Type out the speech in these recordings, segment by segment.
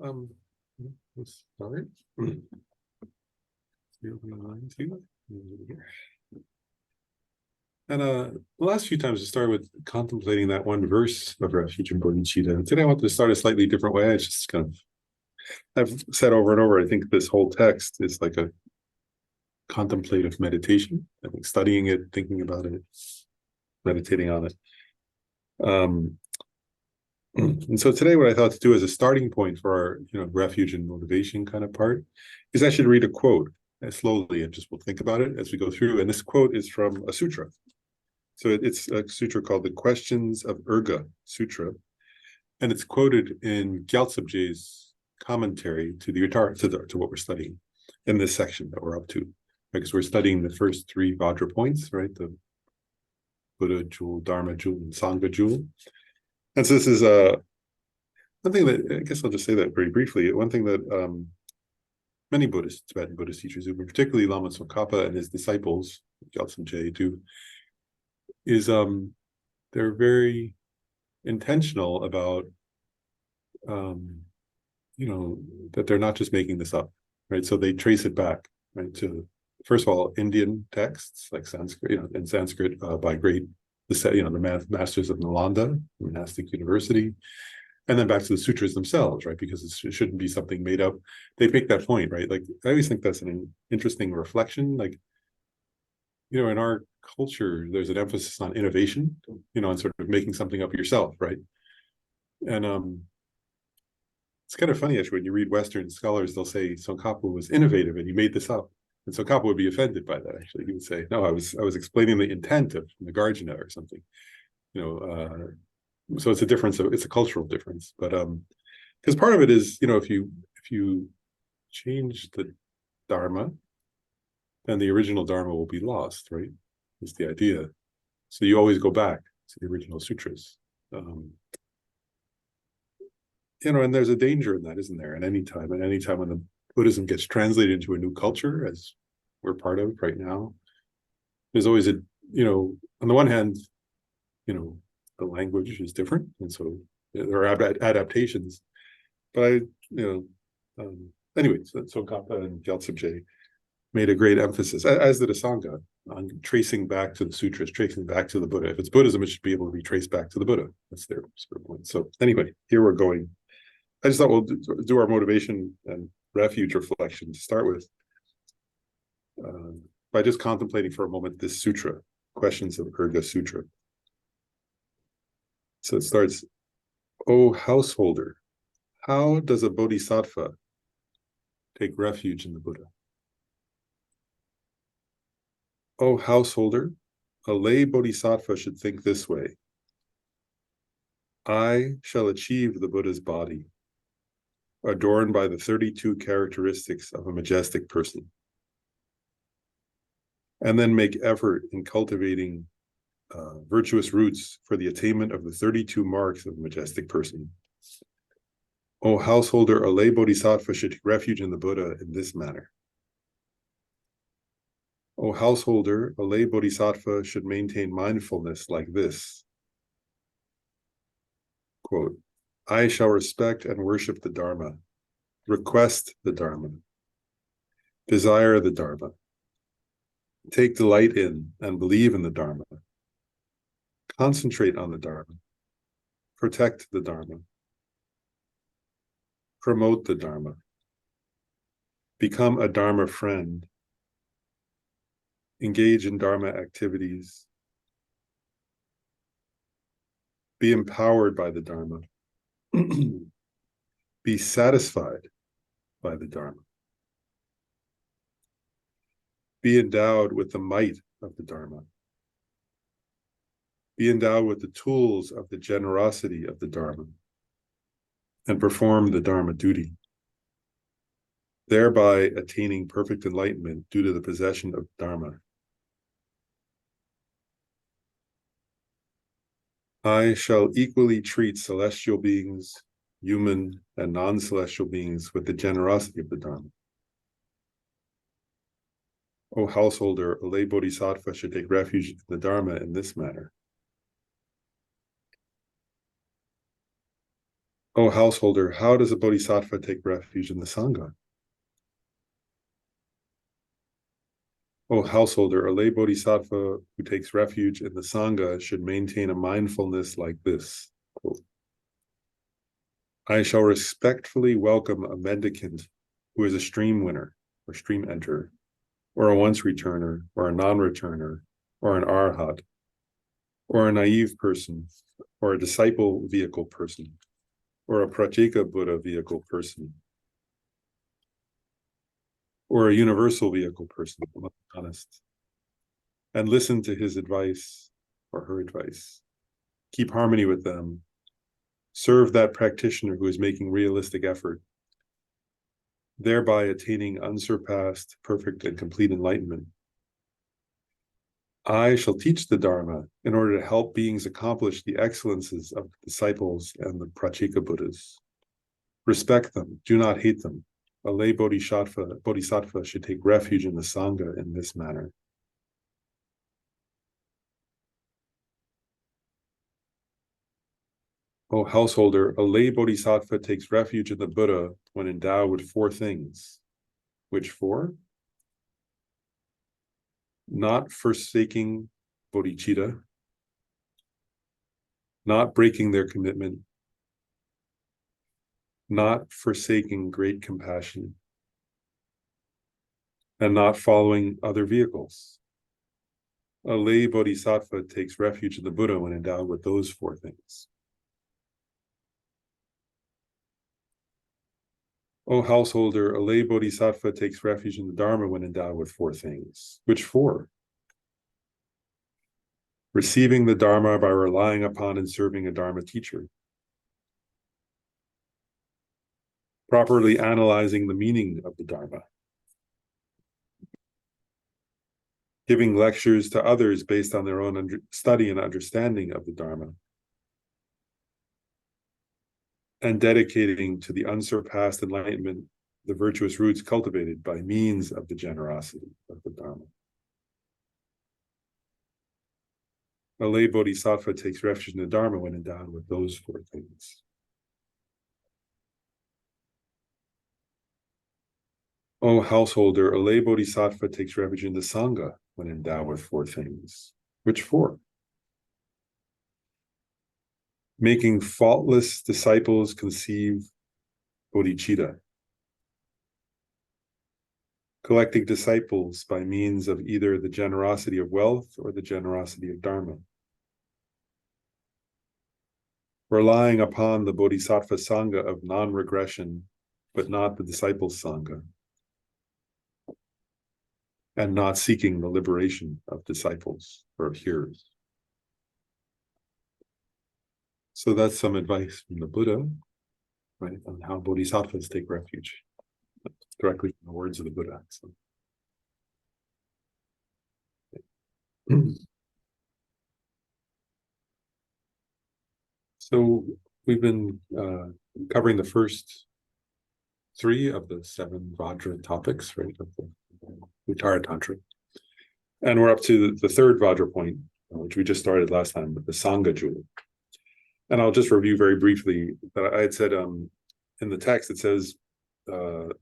Um, let's start. See what we want to. And the last few times I started with contemplating that one verse of Refuge in Bodhicitta. Today I want to start a slightly different way. I just kind of, I've said over and over, I think this whole text is like a contemplative meditation. I think studying it, thinking about it, meditating on it. Um, and so today what I thought to do as a starting point for our, refuge and motivation kind of part is I should read a quote slowly and just we'll think about it as we go through. And this quote is from a sutra. So it's a sutra called the Questions of Urga Sutra, and it's quoted in Gyaltsabje's commentary to the to what we're studying in this section that we're up to, because we're studying the first three Vajra points, right? The Buddha jewel, Dharma jewel, and Sangha jewel. And so this is one thing that I guess I'll just say that very briefly. One thing that many Buddhists, Tibetan Buddhist teachers do, but particularly Lama Tsongkhapa and his disciples, Gyaltsabje, do, is they're very intentional about that they're not just making this up, right? So they trace it back, right, to first of all Indian texts like Sanskrit, in Sanskrit by the masters of Nalanda monastic university, and then back to the sutras themselves, right? Because it shouldn't be something made up. They make that point, right? Like I always think that's an interesting reflection, like in our culture, there's an emphasis on innovation, and sort of making something up yourself, right? And it's kind of funny actually when you read Western scholars, they'll say Tsongkhapa was innovative and he made this up. And Tsongkhapa would be offended by that. Actually, he would say, "No, I was explaining the intent of Nagarjuna or something." So it's a difference. It's a cultural difference, but because part of it is, if you change the Dharma, then the original Dharma will be lost, right? Is the idea. So you always go back to the original sutras. And there's a danger in that, isn't there? At any time when the Buddhism gets translated into a new culture, as we're part of right now, there's always on the one hand, the language is different, and so there are adaptations. But anyway, so Kappa and Gyaltsabje made a great emphasis, as did Asanga, on tracing back to the sutras, tracing back to the Buddha. If it's Buddhism, it should be able to be traced back to the Buddha. That's their sort of point. So anyway, here we're going. I just thought we'll do our motivation and refuge reflection to start with by just contemplating for a moment this sutra, Questions of Urga Sutra. So it starts, "O householder, how does a bodhisattva take refuge in the Buddha? O householder, a lay bodhisattva should think this way. I shall achieve the Buddha's body, adorned by the 32 characteristics of a majestic person, and then make effort in cultivating virtuous roots for the attainment of the 32 marks of a majestic person. O householder, a lay bodhisattva should take refuge in the Buddha in this manner. O householder, a lay bodhisattva should maintain mindfulness like this. Quote, I shall respect and worship the Dharma, request the Dharma, desire the Dharma, take delight in and believe in the Dharma, concentrate on the Dharma, protect the Dharma, promote the Dharma, become a Dharma friend, engage in Dharma activities, be empowered by the Dharma, be satisfied by the Dharma, be endowed with the might of the Dharma, be endowed with the tools of the generosity of the Dharma, and perform the Dharma duty, thereby attaining perfect enlightenment due to the possession of Dharma. I shall equally treat celestial beings, human and non-celestial beings with the generosity of the Dharma. O householder, a lay bodhisattva should take refuge in the Dharma in this manner. O householder, how does a bodhisattva take refuge in the Sangha? O householder, a lay bodhisattva who takes refuge in the Sangha should maintain a mindfulness like this. Quote, I shall respectfully welcome a mendicant who is a stream winner or stream enterer, or a once returner, or a non-returner, or an arhat, or a naive person, or a disciple vehicle person, or a Pratyeka Buddha vehicle person, or a universal vehicle person, let's be honest, and listen to his advice or her advice. Keep harmony with them. Serve that practitioner who is making realistic effort, thereby attaining unsurpassed, perfect, and complete enlightenment. I shall teach the Dharma in order to help beings accomplish the excellences of the disciples and the Pratyeka Buddhas. Respect them, do not hate them. A lay bodhisattva should take refuge in the Sangha in this manner. O householder, a lay bodhisattva takes refuge in the Buddha when endowed with four things. Which four? Not forsaking bodhicitta, not breaking their commitment, not forsaking great compassion, and not following other vehicles. A lay bodhisattva takes refuge in the Buddha when endowed with those four things. O householder, a lay bodhisattva takes refuge in the Dharma when endowed with four things. Which four? Receiving the Dharma by relying upon and serving a Dharma teacher. Properly analyzing the meaning of the Dharma. Giving lectures to others based on their own study and understanding of the Dharma. And dedicating to the unsurpassed enlightenment the virtuous roots cultivated by means of the generosity of the Dharma. A lay bodhisattva takes refuge in the Dharma when endowed with those four things. O householder, a lay bodhisattva takes refuge in the Sangha when endowed with four things. Which four? Making faultless disciples conceive bodhicitta. Collecting disciples by means of either the generosity of wealth or the generosity of Dharma. Relying upon the Bodhisattva Sangha of non-regression, but not the disciple Sangha. And not seeking the liberation of disciples or hearers. So that's some advice from the Buddha, right, on how bodhisattvas take refuge, directly from the words of the Buddha. So we've been covering the first three of the 7 Vajra topics, right, of the Uttara Tantra. And we're up to the third Vajra point, which we just started last time, with the Sangha jewel. And I'll just review very briefly that I had said in the text, it says that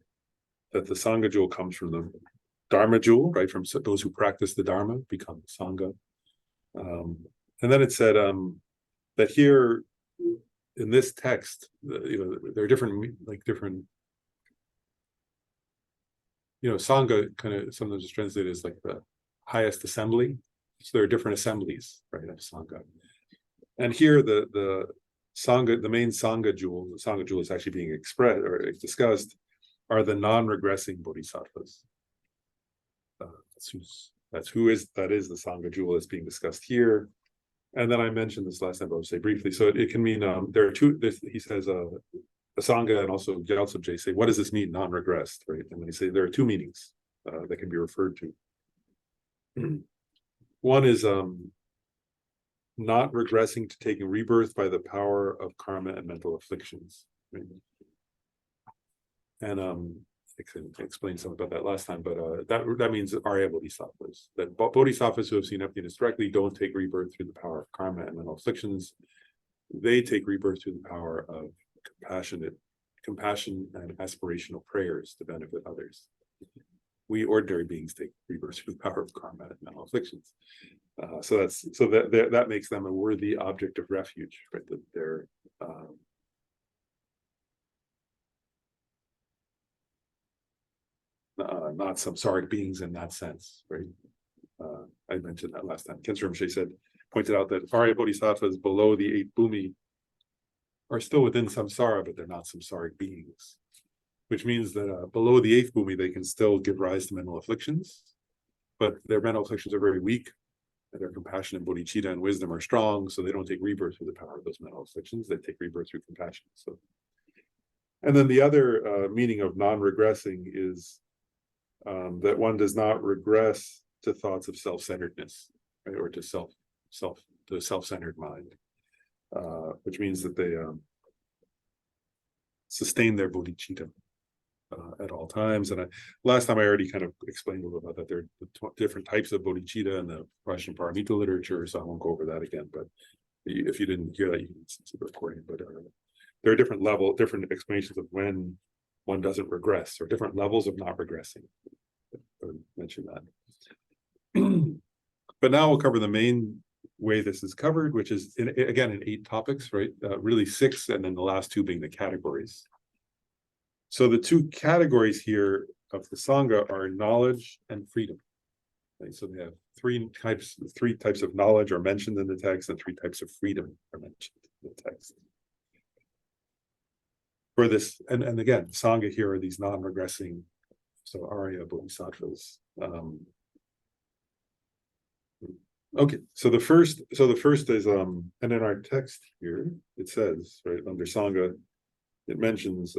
the Sangha jewel comes from the Dharma jewel, right? From those who practice the Dharma become Sangha. And then it said that here in this text, there are different, Sangha kind of sometimes is translated as like the highest assembly. So there are different assemblies, right, of Sangha. And here the Sangha, the main Sangha jewel, the Sangha jewel is actually being expressed or discussed, are the non-regressing bodhisattvas. That is the Sangha jewel that's being discussed here. And then I mentioned this last time, but I'll say briefly. So it can mean there are two. He says a Sangha and also Gyaltsab Je say, what does this mean, non-regressed, right? And they say there are two meanings that can be referred to. One is not regressing to taking rebirth by the power of karma and mental afflictions. Right? And I can explain something about that last time, but that means Arya Bodhisattvas. That Bodhisattvas who have seen emptiness directly don't take rebirth through the power of karma and mental afflictions. They take rebirth through the power of compassion and aspirational prayers to benefit others. We ordinary beings take rebirth through the power of karma and mental afflictions. So that makes them a worthy object of refuge, right? That they're not samsaric beings in that sense, right? I mentioned that last time. Khensa Rinpoche pointed out that Arya Bodhisattvas below the 8th bhumi are still within samsara, but they're not samsaric beings, which means that below the 8th bhumi, they can still give rise to mental afflictions, but their mental afflictions are very weak, and their compassion and bodhicitta and wisdom are strong, so they don't take rebirth through the power of those mental afflictions. They take rebirth through compassion. So, and then the other meaning of non-regressing is that one does not regress to thoughts of self-centeredness, right, or to self-centered mind, which means that they sustain their bodhicitta at all times. And last time I already kind of explained a little about that. There are different types of bodhicitta in the Russian Paramita literature, so I won't go over that again. But if you didn't hear that, you can listen to the recording. But there are different explanations of when one doesn't regress, or different levels of not regressing. I mentioned that. But now we'll cover the main way this is covered, which is again in 8 topics, right? Really 6, and then the last 2 being the categories. So the 2 categories here of the Sangha are knowledge and freedom. Right? So they have 3 types of knowledge are mentioned in the text, and 3 types of freedom are mentioned in the text. For this, and again, Sangha here are these non-regressing, so Arya Bodhisattvas. Okay, so the first is and in our text here it says, right, under Sangha, it mentions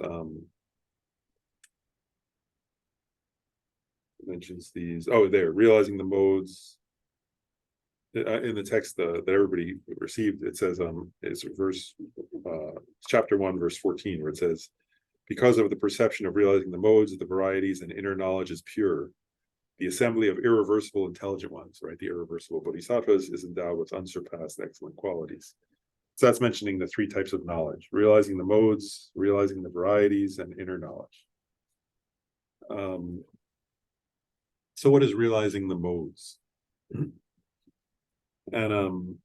these. Oh, there, realizing the modes. In the text that everybody received, it says it's verse chapter 1 verse 14, where it says, because of the perception of realizing the modes, the varieties, and inner knowledge is pure, the assembly of irreversible intelligent ones, right, the irreversible bodhisattvas, is endowed with unsurpassed excellent qualities. So that's mentioning the 3 types of knowledge: realizing the modes, realizing the varieties, and inner knowledge. So what is realizing the modes? And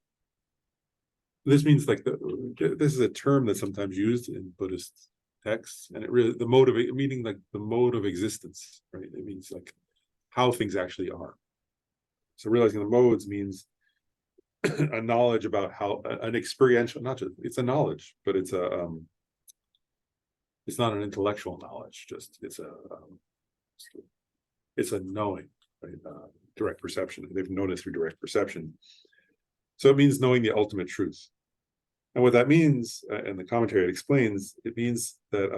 this means like this is a term that's sometimes used in Buddhist texts, and it really meaning like the mode of existence, right? It means like how things actually are. So realizing the modes means a knowledge about how an experiential, not just it's a knowledge, but it's not an intellectual knowledge. Just it's a knowing, right? Direct perception. They've known it through direct perception. So it means knowing the ultimate truth. And what that means, and the commentary it explains, it means that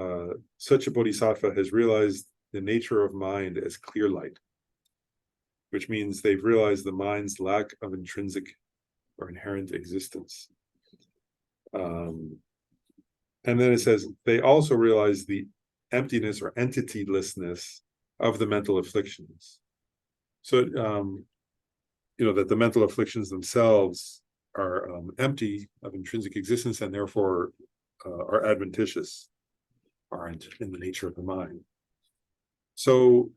such a bodhisattva has realized the nature of mind as clear light, which means they've realized the mind's lack of intrinsic or inherent existence. And then it says, they also realize the emptiness or entitylessness of the mental afflictions. So, that the mental afflictions themselves are empty of intrinsic existence, and therefore are adventitious, aren't in the nature of the mind. So,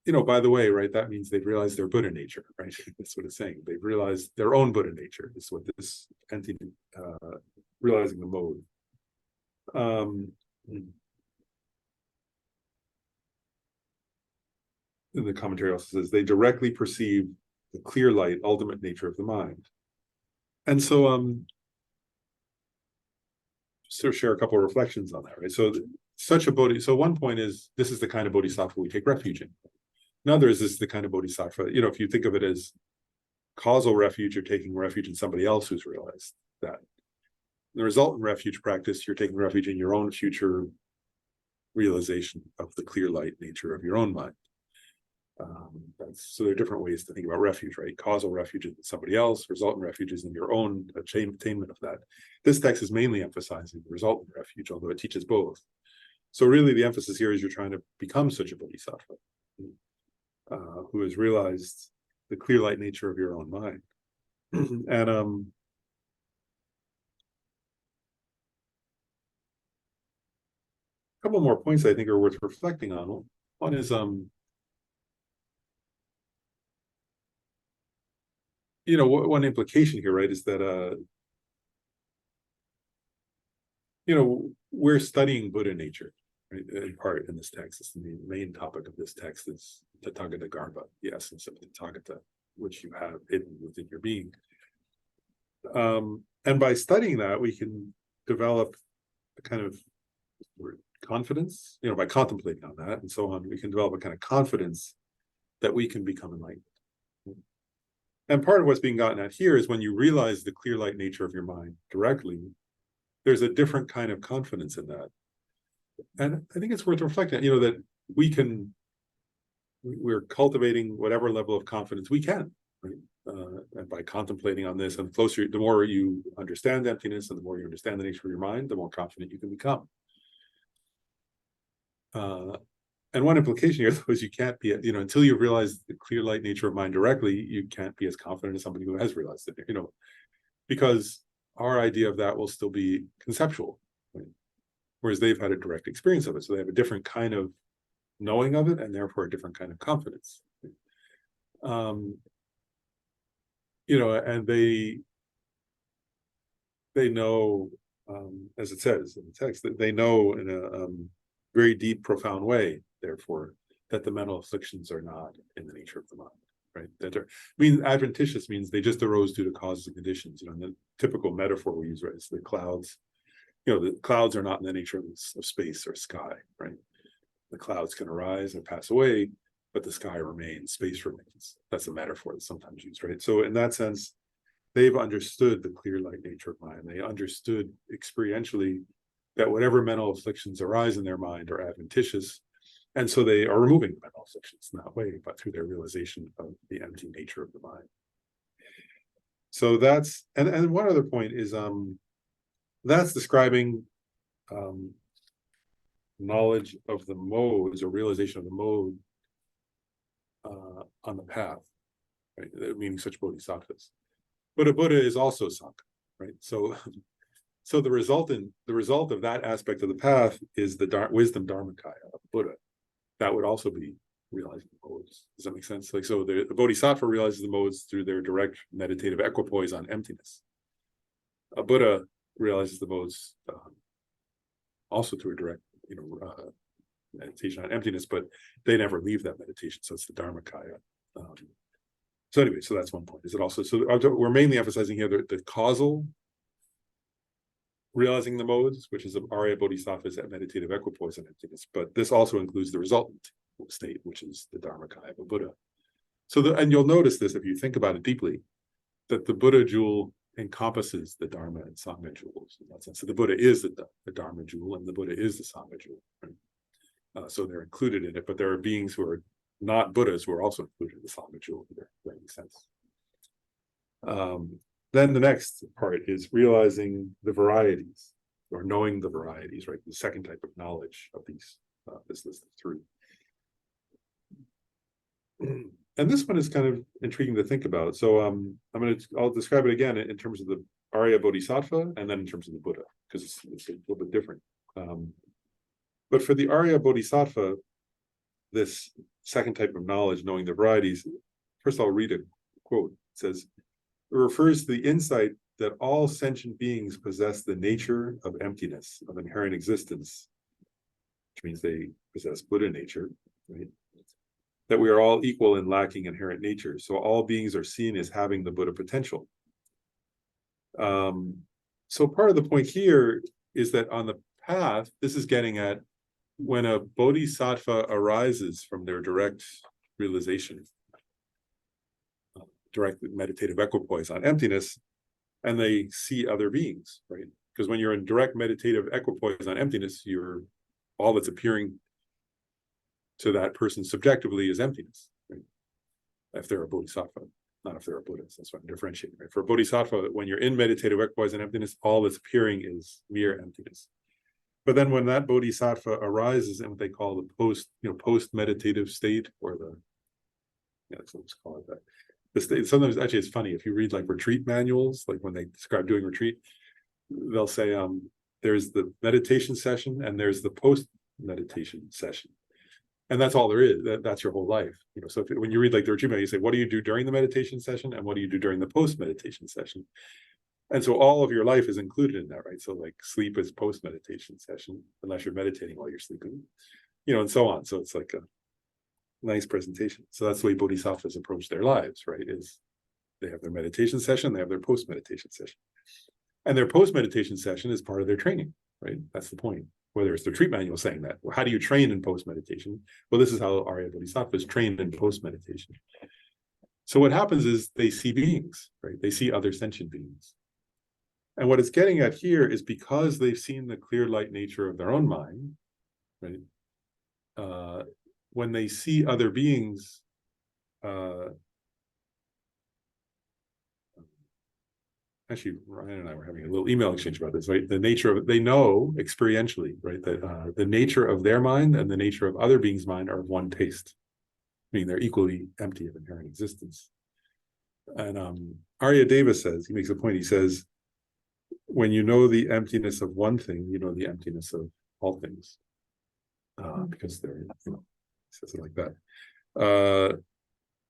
by the way, right, that means they've realized their Buddha nature, right? That's what it's saying. They've realized their own Buddha nature, is what this entity, realizing the mode. And the commentary also says they directly perceive the clear light, ultimate nature of the mind. And so, sort of share a couple of reflections on that, right? So, such a bodhi. So, one point is this is the kind of bodhisattva we take refuge in. Another is this is the kind of bodhisattva. If you think of it as causal refuge, you're taking refuge in somebody else who's realized that. The resultant refuge practice, you're taking refuge in your own future realization of the clear light nature of your own mind. So there are different ways to think about refuge, right? Causal refuge is in somebody else, resultant refuge is in your own attainment of that. This text is mainly emphasizing the resultant refuge, although it teaches both. So really the emphasis here is you're trying to become such a bodhisattva who has realized the clear light nature of your own mind. And a couple more points I think are worth reflecting on. One is one implication here, right, is that we're studying Buddha nature, right, in part in this text. It's the main topic of this text is Tathagata Garbha, the essence of Tathagata, which you have hidden within your being. And by studying that, we can develop a kind of confidence, by contemplating on that and so on, we can develop a kind of confidence that we can become enlightened. And part of what's being gotten at here is when you realize the clear light nature of your mind directly, there's a different kind of confidence in that. And I think it's worth reflecting, that we're cultivating whatever level of confidence we can, right? And by contemplating on this, and the more you understand emptiness and the more you understand the nature of your mind, the more confident you can become. And one implication here, though, is you can't be, until you realize the clear light nature of mind directly, you can't be as confident as somebody who has realized it, because our idea of that will still be conceptual, right? Whereas they've had a direct experience of it. So they have a different kind of knowing of it and therefore a different kind of confidence. And they know, as it says in the text, that they know in a very deep, profound way, therefore, that the mental afflictions are not in the nature of the mind, right? Adventitious means they just arose due to causes and conditions. And the typical metaphor we use, right, is the clouds. The clouds are not in the nature of space or sky, right? The clouds can arise and pass away, but the sky remains, space remains. That's a metaphor that's sometimes used, right? So in that sense, they've understood the clear light nature of mind. They understood experientially that whatever mental afflictions arise in their mind are adventitious. And so they are removing the mental afflictions in that way, but through their realization of the empty nature of the mind. So that's, and one other point is, that's describing knowledge of the modes or realization of the mode on the path, right? Meaning such bodhisattvas. But a Buddha is also Sangha, right? So the result of that aspect of the path is the wisdom Dharmakaya of Buddha. That would also be realizing the modes. Does that make sense? So the bodhisattva realizes the modes through their direct meditative equipoise on emptiness. A Buddha realizes the modes also through a direct, meditation on emptiness, but they never leave that meditation. So it's the Dharmakaya. So anyway, so that's one point. Is it also, so we're mainly emphasizing here the causal realizing the modes, which is Arya Bodhisattva's meditative equipoise on emptiness, but this also includes the resultant state, which is the Dharmakaya of a Buddha. And you'll notice this if you think about it deeply, that the Buddha jewel encompasses the Dharma and Sangha jewels in that sense. So the Buddha is the Dharma jewel and the Buddha is the Sangha jewel. Right? So they're included in it, but there are beings who are not Buddhas who are also included in the Sangha jewel. That makes sense. Then the next part is realizing the varieties, or knowing the varieties, right? The second type of knowledge of these, this list of three. And this one is kind of intriguing to think about. So I'll describe it again in terms of the Arya Bodhisattva and then in terms of the Buddha, because it's a little bit different. But for the Arya Bodhisattva, this second type of knowledge, knowing the varieties, first I'll read a quote. It says, it refers to the insight that all sentient beings possess the nature of emptiness, of inherent existence, which means they possess Buddha nature, right? that we are all equal in lacking inherent nature. So all beings are seen as having the Buddha potential. So part of the point here is that on the path, this is getting at when a bodhisattva arises from their direct realization, direct meditative equipoise on emptiness, and they see other beings, right? Because when you're in direct meditative equipoise on emptiness, you're all that's appearing to that person subjectively is emptiness, right? If they're a bodhisattva, not if they're a Buddhist. That's what I'm differentiating, right? For a bodhisattva, when you're in meditative equipoise on emptiness, all that's appearing is mere emptiness. But then when that bodhisattva arises in what they call the post-meditative state, or let's call it that. The state, sometimes actually it's funny, if you read like retreat manuals, like when they describe doing retreat, they'll say there's the meditation session and there's the post-meditation session. And that's all there is. That's your whole life. So when you read like the retreat manual, you say, what do you do during the meditation session and what do you do during the post-meditation session? And so all of your life is included in that, right? So like sleep is post-meditation session, unless you're meditating while you're sleeping, and so on. So it's like a nice presentation. So that's the way bodhisattvas approach their lives, right? Is they have their meditation session, they have their post-meditation session. And their post-meditation session is part of their training, right? That's the point. Whether it's the retreat manual saying that. Well, how do you train in post-meditation? Well, this is how Arya Bodhisattvas trained in post-meditation. So what happens is they see beings, right? They see other sentient beings. And what it's getting at here is because they've seen the clear light nature of their own mind, right? When they see other beings, actually, Ryan and I were having a little email exchange about this, right? The nature of, they know experientially, right, that the nature of their mind and the nature of other beings' mind are of one taste, meaning they're equally empty of inherent existence. And Arya Deva says, he makes a point, he says, when you know the emptiness of one thing, you know the emptiness of all things. Because they're, he says it like that.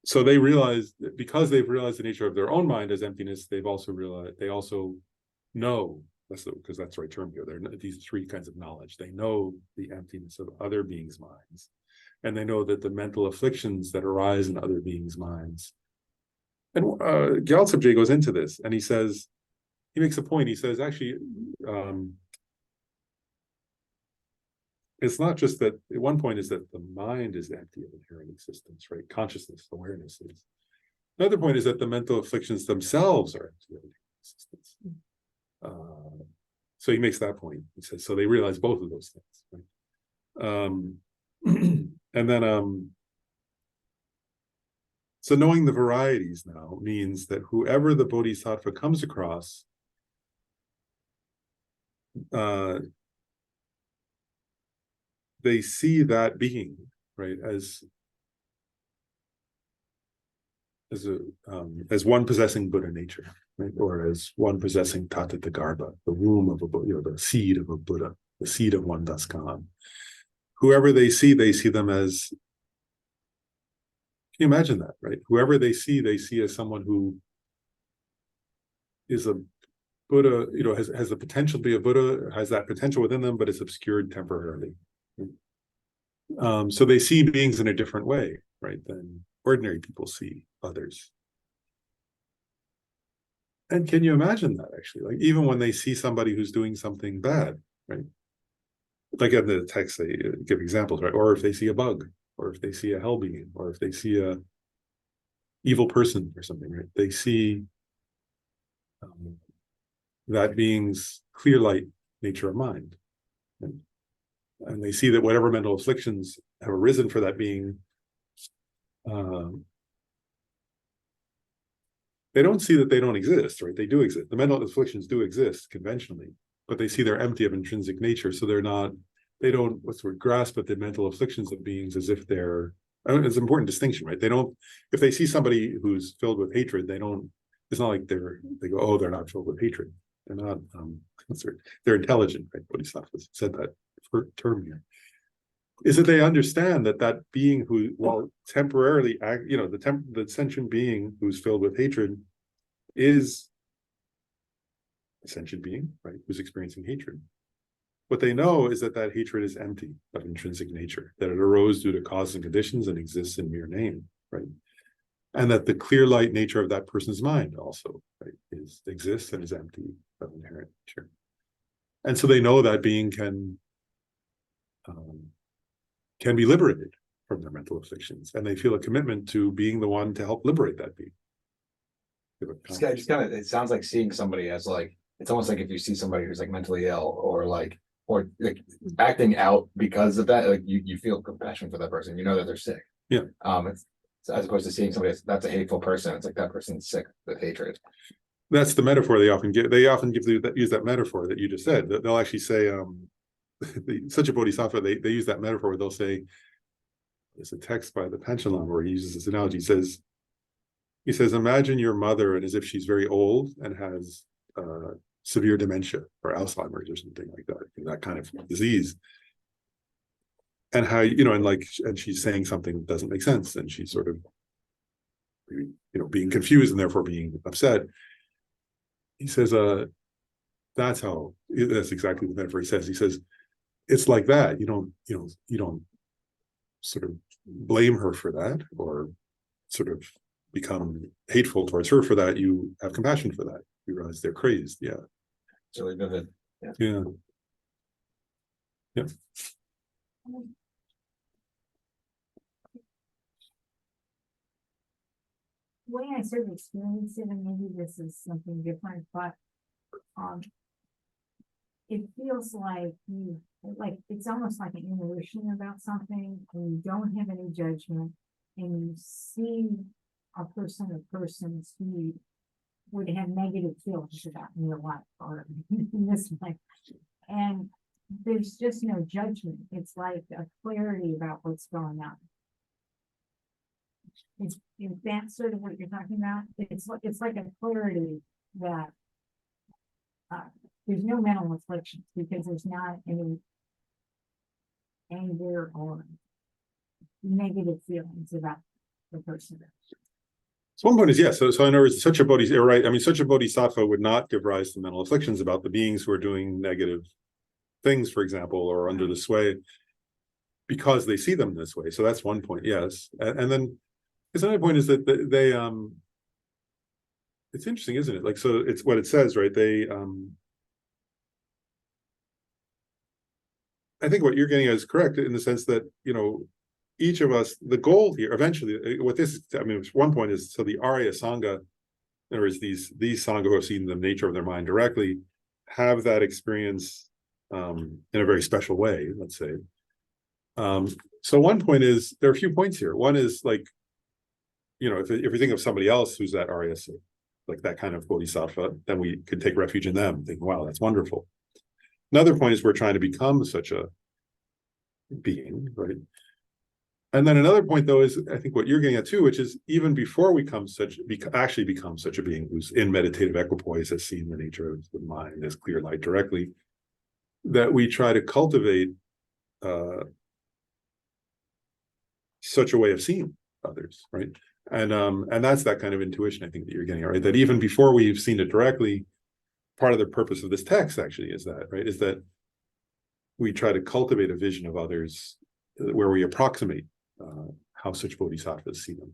So they realize that because they've realized the nature of their own mind as emptiness, they've also realized, they also know, because that's the right term here, they're these three kinds of knowledge. They know the emptiness of other beings' minds. And they know that the mental afflictions that arise in other beings' minds. And Gyaltsab Je goes into this, and he says, he makes a point, he says, actually, it's not just that, at one point is that the mind is empty of inherent existence, right? Consciousness, awareness is. Another point is that the mental afflictions themselves are empty of inherent existence. So he makes that point. He says, so they realize both of those things, right? And then, so knowing the varieties now means that whoever the bodhisattva comes across, they see that being, right, as one possessing Buddha nature, right, or as one possessing Tathagarbha, the womb of a Buddha, the seed of a Buddha, the seed of one Daskan. Whoever they see them as. Can you imagine that, right? Whoever they see as someone who is a Buddha, has the potential to be a Buddha, has that potential within them, but it's obscured temporarily. So they see beings in a different way, right, than ordinary people see others. And can you imagine that, actually? Like, even when they see somebody who's doing something bad, right? Like in the text, they give examples, right? Or if they see a bug, or if they see a hell being, or if they see a evil person or something, right? They see that being's clear light nature of mind. And they see that whatever mental afflictions have arisen for that being, they don't see that they don't exist, right? They do exist. The mental afflictions do exist conventionally, but they see they're empty of intrinsic nature. So they don't, grasp at the mental afflictions of beings as if they're, it's an important distinction, right? They don't, if they see somebody who's filled with hatred, it's not like they go, oh, they're not filled with hatred. They're not, they're intelligent, right? Bodhisattvas said that term here. Is that they understand that being who, while temporarily, the sentient being who's filled with hatred is a sentient being, right, who's experiencing hatred. what they know is that that hatred is empty of intrinsic nature, that it arose due to causes and conditions and exists in mere name, right? And that the clear light nature of that person's mind also, right, exists and is empty of inherent nature. And so they know that being can be liberated from their mental afflictions, and they feel a commitment to being the one to help liberate that being. Just kind of, it sounds like seeing somebody as like, it's almost like if you see somebody who's like mentally ill or like acting out because of that, like you feel compassion for that person, you know that they're sick. Yeah. It's as opposed to seeing somebody that's a hateful person, it's like that person's sick with hatred. That's the metaphor they often give. They often use that metaphor that you just said. They'll actually say, such a bodhisattva, they use that metaphor where they'll say, there's a text by the Panchen Lama where he uses this analogy. He says, imagine your mother, and as if she's very old and has severe dementia or Alzheimer's or something like that kind of disease. And how, and she's saying something that doesn't make sense, and she's sort of, being confused and therefore being upset. He says, that's exactly the metaphor he says. He says, it's like that. You don't sort of blame her for that or sort of become hateful towards her for that. You have compassion for that. You realize they're crazed. Yeah. It's really vivid. Yeah. The way I sort of experience it, and maybe this is something different, but it feels like it's almost like an intuition about something, and you don't have any judgment, and you see a person or persons who would have negative feelings about in your life or in this life, and there's just no judgment. It's like a clarity about what's going on. Is that sort of what you're talking about? It's like a clarity that there's no mental afflictions because there's not any anger or negative feelings about the person. So one point is, yes. So in other words, such a bodhisattva, right? I mean, such a bodhisattva would not give rise to mental afflictions about the beings who are doing negative things, for example, or under the sway, because they see them this way. So that's one point, yes. And then there's another point is that they it's interesting, isn't it? Like, so it's what it says, right? I think what you're getting at is correct in the sense that, each of us, the goal here, eventually, what this, I mean, one point is, so the Arya Sangha, in other words, these Sangha who have seen the nature of their mind directly, have that experience in a very special way, let's say. So one point is, there are a few points here. One is like, if we think of somebody else who's that Arya, like that kind of bodhisattva, then we could take refuge in them, think, wow, that's wonderful. Another point is we're trying to become such a being, right? And then another point, though, is I think what you're getting at too, which is even before we actually become such a being who's in meditative equipoise, has seen the nature of the mind as clear light directly, that we try to cultivate such a way of seeing others, right? And that's that kind of intuition I think that you're getting, right? That even before we've seen it directly, part of the purpose of this text actually is that, right? Is that we try to cultivate a vision of others where we approximate how such bodhisattvas see them.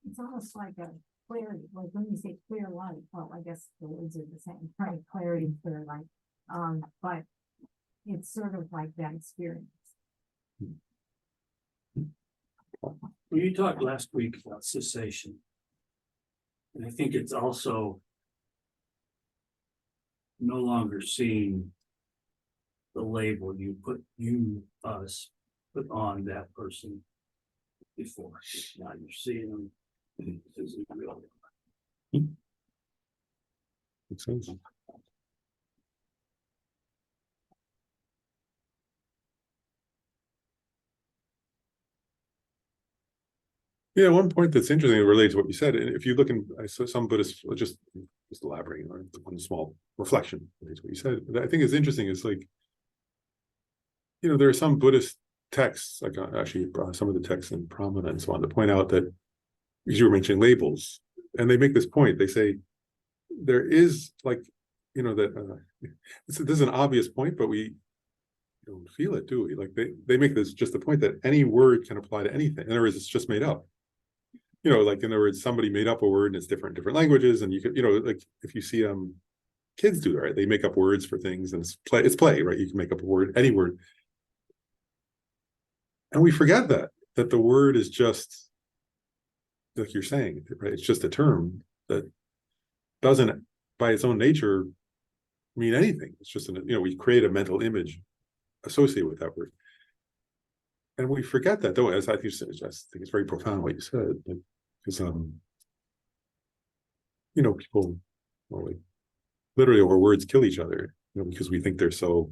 It's almost like a clarity, like when you say clear light, well, I guess the words are the same, right? Clarity, clear light. But it's sort of like that experience. Well, you talked last week about cessation. And I think it's also no longer seeing the label us put on that person before. Now you're seeing them as real. Makes sense. Yeah, one point that's interesting related to what you said, and if you look in, I saw some Buddhists just elaborating on one small reflection related to what you said. But I think it's interesting. It's like, there are some Buddhist texts, like actually some of the texts in Pramana and so on, to point out that, because you were mentioning labels, and they make this point. They say there is like, that this is an obvious point, but we don't feel it, do we? Like they make this just the point that any word can apply to anything. In other words, it's just made up. Like in other words, somebody made up a word and it's different in different languages, and you could, like if you see kids do that, right? They make up words for things, and it's play, right? You can make up a word, any word. And we forget that the word is just, like you're saying, right? It's just a term that doesn't, by its own nature, mean anything. It's just we create a mental image associated with that word. And we forget that, though, as I think it's very profound what you said. Because people literally over words kill each other, because we think they're so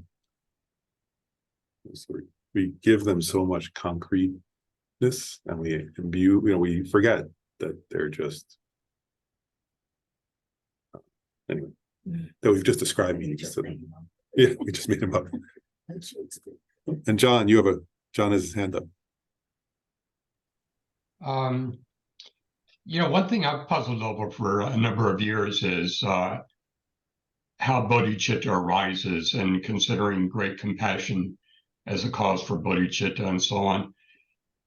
we give them so much concreteness, and we imbue, we forget that they're just anyway, that we've just described meanings to them. Yeah, we just made them up. And John has his hand up. One thing I've puzzled over for a number of years is how bodhicitta arises, and considering great compassion as a cause for bodhicitta and so on.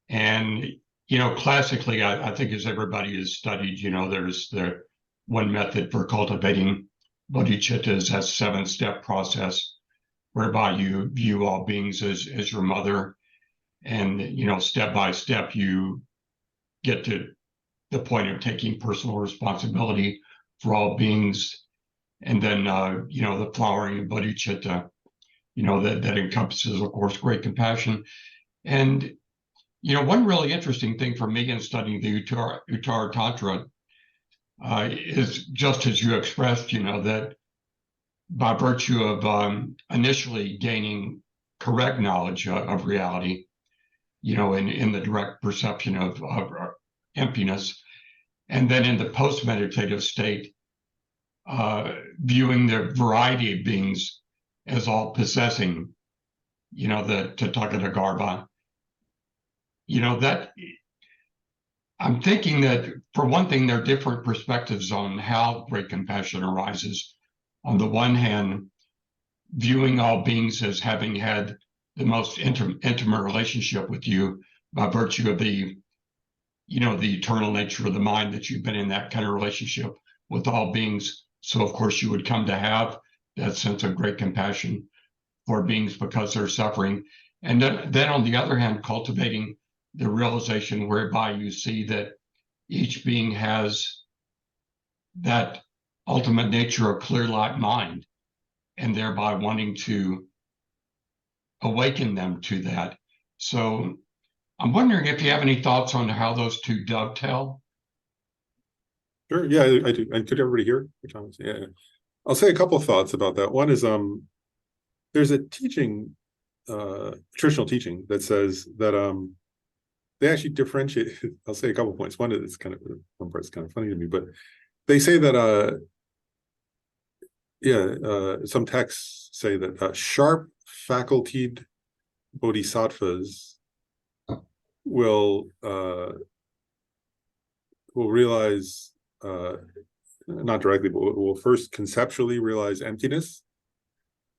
And, classically, I think as everybody has studied, there's the one method for cultivating bodhicitta is that 7-step process whereby you view all beings as your mother. And, step by step, you get to the point of taking personal responsibility for all beings. And then, the flowering of bodhicitta, that encompasses, of course, great compassion. And, one really interesting thing for me in studying the Uttara Tantra is just as you expressed, that by virtue of initially gaining correct knowledge of reality, in the direct perception of emptiness, and then in the post-meditative state, viewing the variety of beings as all possessing, the Tathagata Garbha, that I'm thinking that, for one thing, there are different perspectives on how great compassion arises. On the one hand, viewing all beings as having had the most intimate relationship with you by virtue of the eternal nature of the mind, that you've been in that kind of relationship with all beings. So of course you would come to have that sense of great compassion for beings because they're suffering. And then on the other hand, cultivating the realization whereby you see that each being has that ultimate nature of clear light mind, and thereby wanting to awaken them to that. So I'm wondering if you have any thoughts on how those two dovetail. Sure, yeah, I do. And could everybody hear? Yeah, I'll say a couple of thoughts about that. One is there's a teaching, traditional teaching, that says that they actually differentiate. I'll say a couple of points. One is one part's kind of funny to me, but they say that some texts say that sharp facultied bodhisattvas will realize, not directly, but will first conceptually realize emptiness,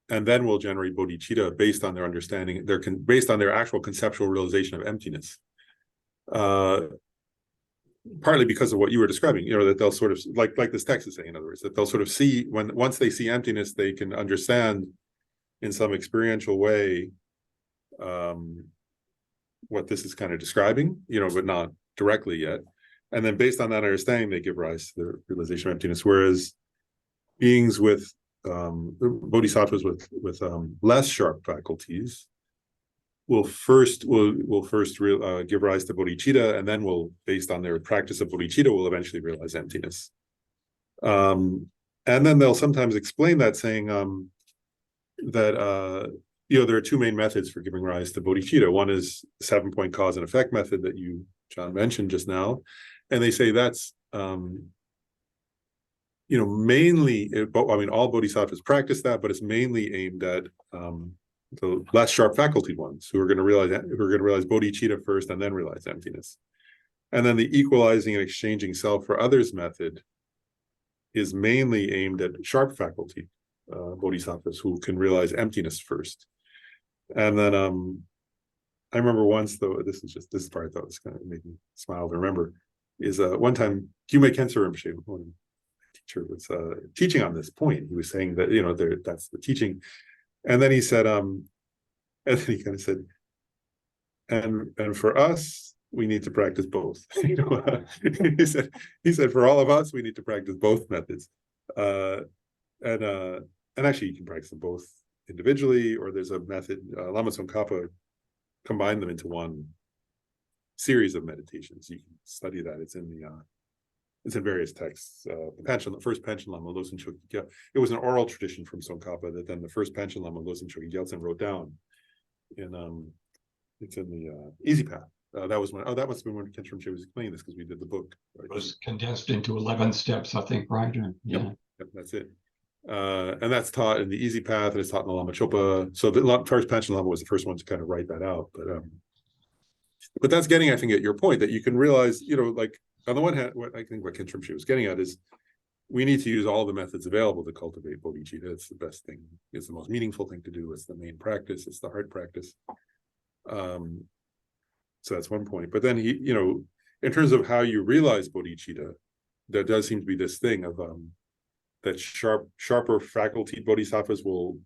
and then will generate bodhicitta based on their understanding, based on their actual conceptual realization of emptiness. Partly because of what you were describing, that they'll sort of, like this text is saying, in other words, that they'll sort of see, once they see emptiness, they can understand in some experiential way what this is kind of describing, but not directly yet. And then based on that understanding, they give rise to the realization of emptiness. Whereas beings with bodhisattvas with less sharp faculties will first give rise to bodhicitta, and then will, based on their practice of bodhicitta, will eventually realize emptiness. And then they'll sometimes explain that, saying that there are two main methods for giving rise to bodhicitta. One is the 7-point cause and effect method that you, John, mentioned just now, and they say that's mainly, all bodhisattvas practice that, but it's mainly aimed at the less sharp faculty ones who are going to realize bodhicitta first and then realize emptiness. And then the equalizing and exchanging self for others method is mainly aimed at sharp faculty bodhisattvas who can realize emptiness first. And then I remember once though, this part I thought was kind of made me smile to remember, is one time Kyume Kensei Rinpoche, one teacher, was teaching on this point. He was saying that, you know, that's the teaching. And then he said, and then he kind of said, and for us, we need to practice both. You know, he said for all of us, we need to practice both methods. And actually you can practice them both individually, or there's a method, Lama Tsongkhapa combined them into one series of meditations. You can study that. It's in various texts. The first Panchen Lama, Losang Chokyi Gyaltsen, it was an oral tradition from Tsongkhapa that then the first Panchen Lama, Losang Chokyi Gyaltsen, wrote down in it's in the Easy Path. That was when, that must have been when Kensei Rinpoche was explaining this, because we did the book. Right? It was condensed into 11 steps, I think, right? Yeah. Yep, that's it. And that's taught in the Easy Path, and it's taught in the Lama Chopa. So the first Panchen Lama was the first one to kind of write that out. But that's getting, I think, at your point that you can realize, you know, like on the one hand, what Kensei Rinpoche was getting at is we need to use all the methods available to cultivate bodhicitta. It's the best thing. It's the most meaningful thing to do. It's the main practice. It's the hard practice. So that's one point. But then he, you know, in terms of how you realize bodhicitta, there does seem to be this thing of that sharper faculty bodhisattvas will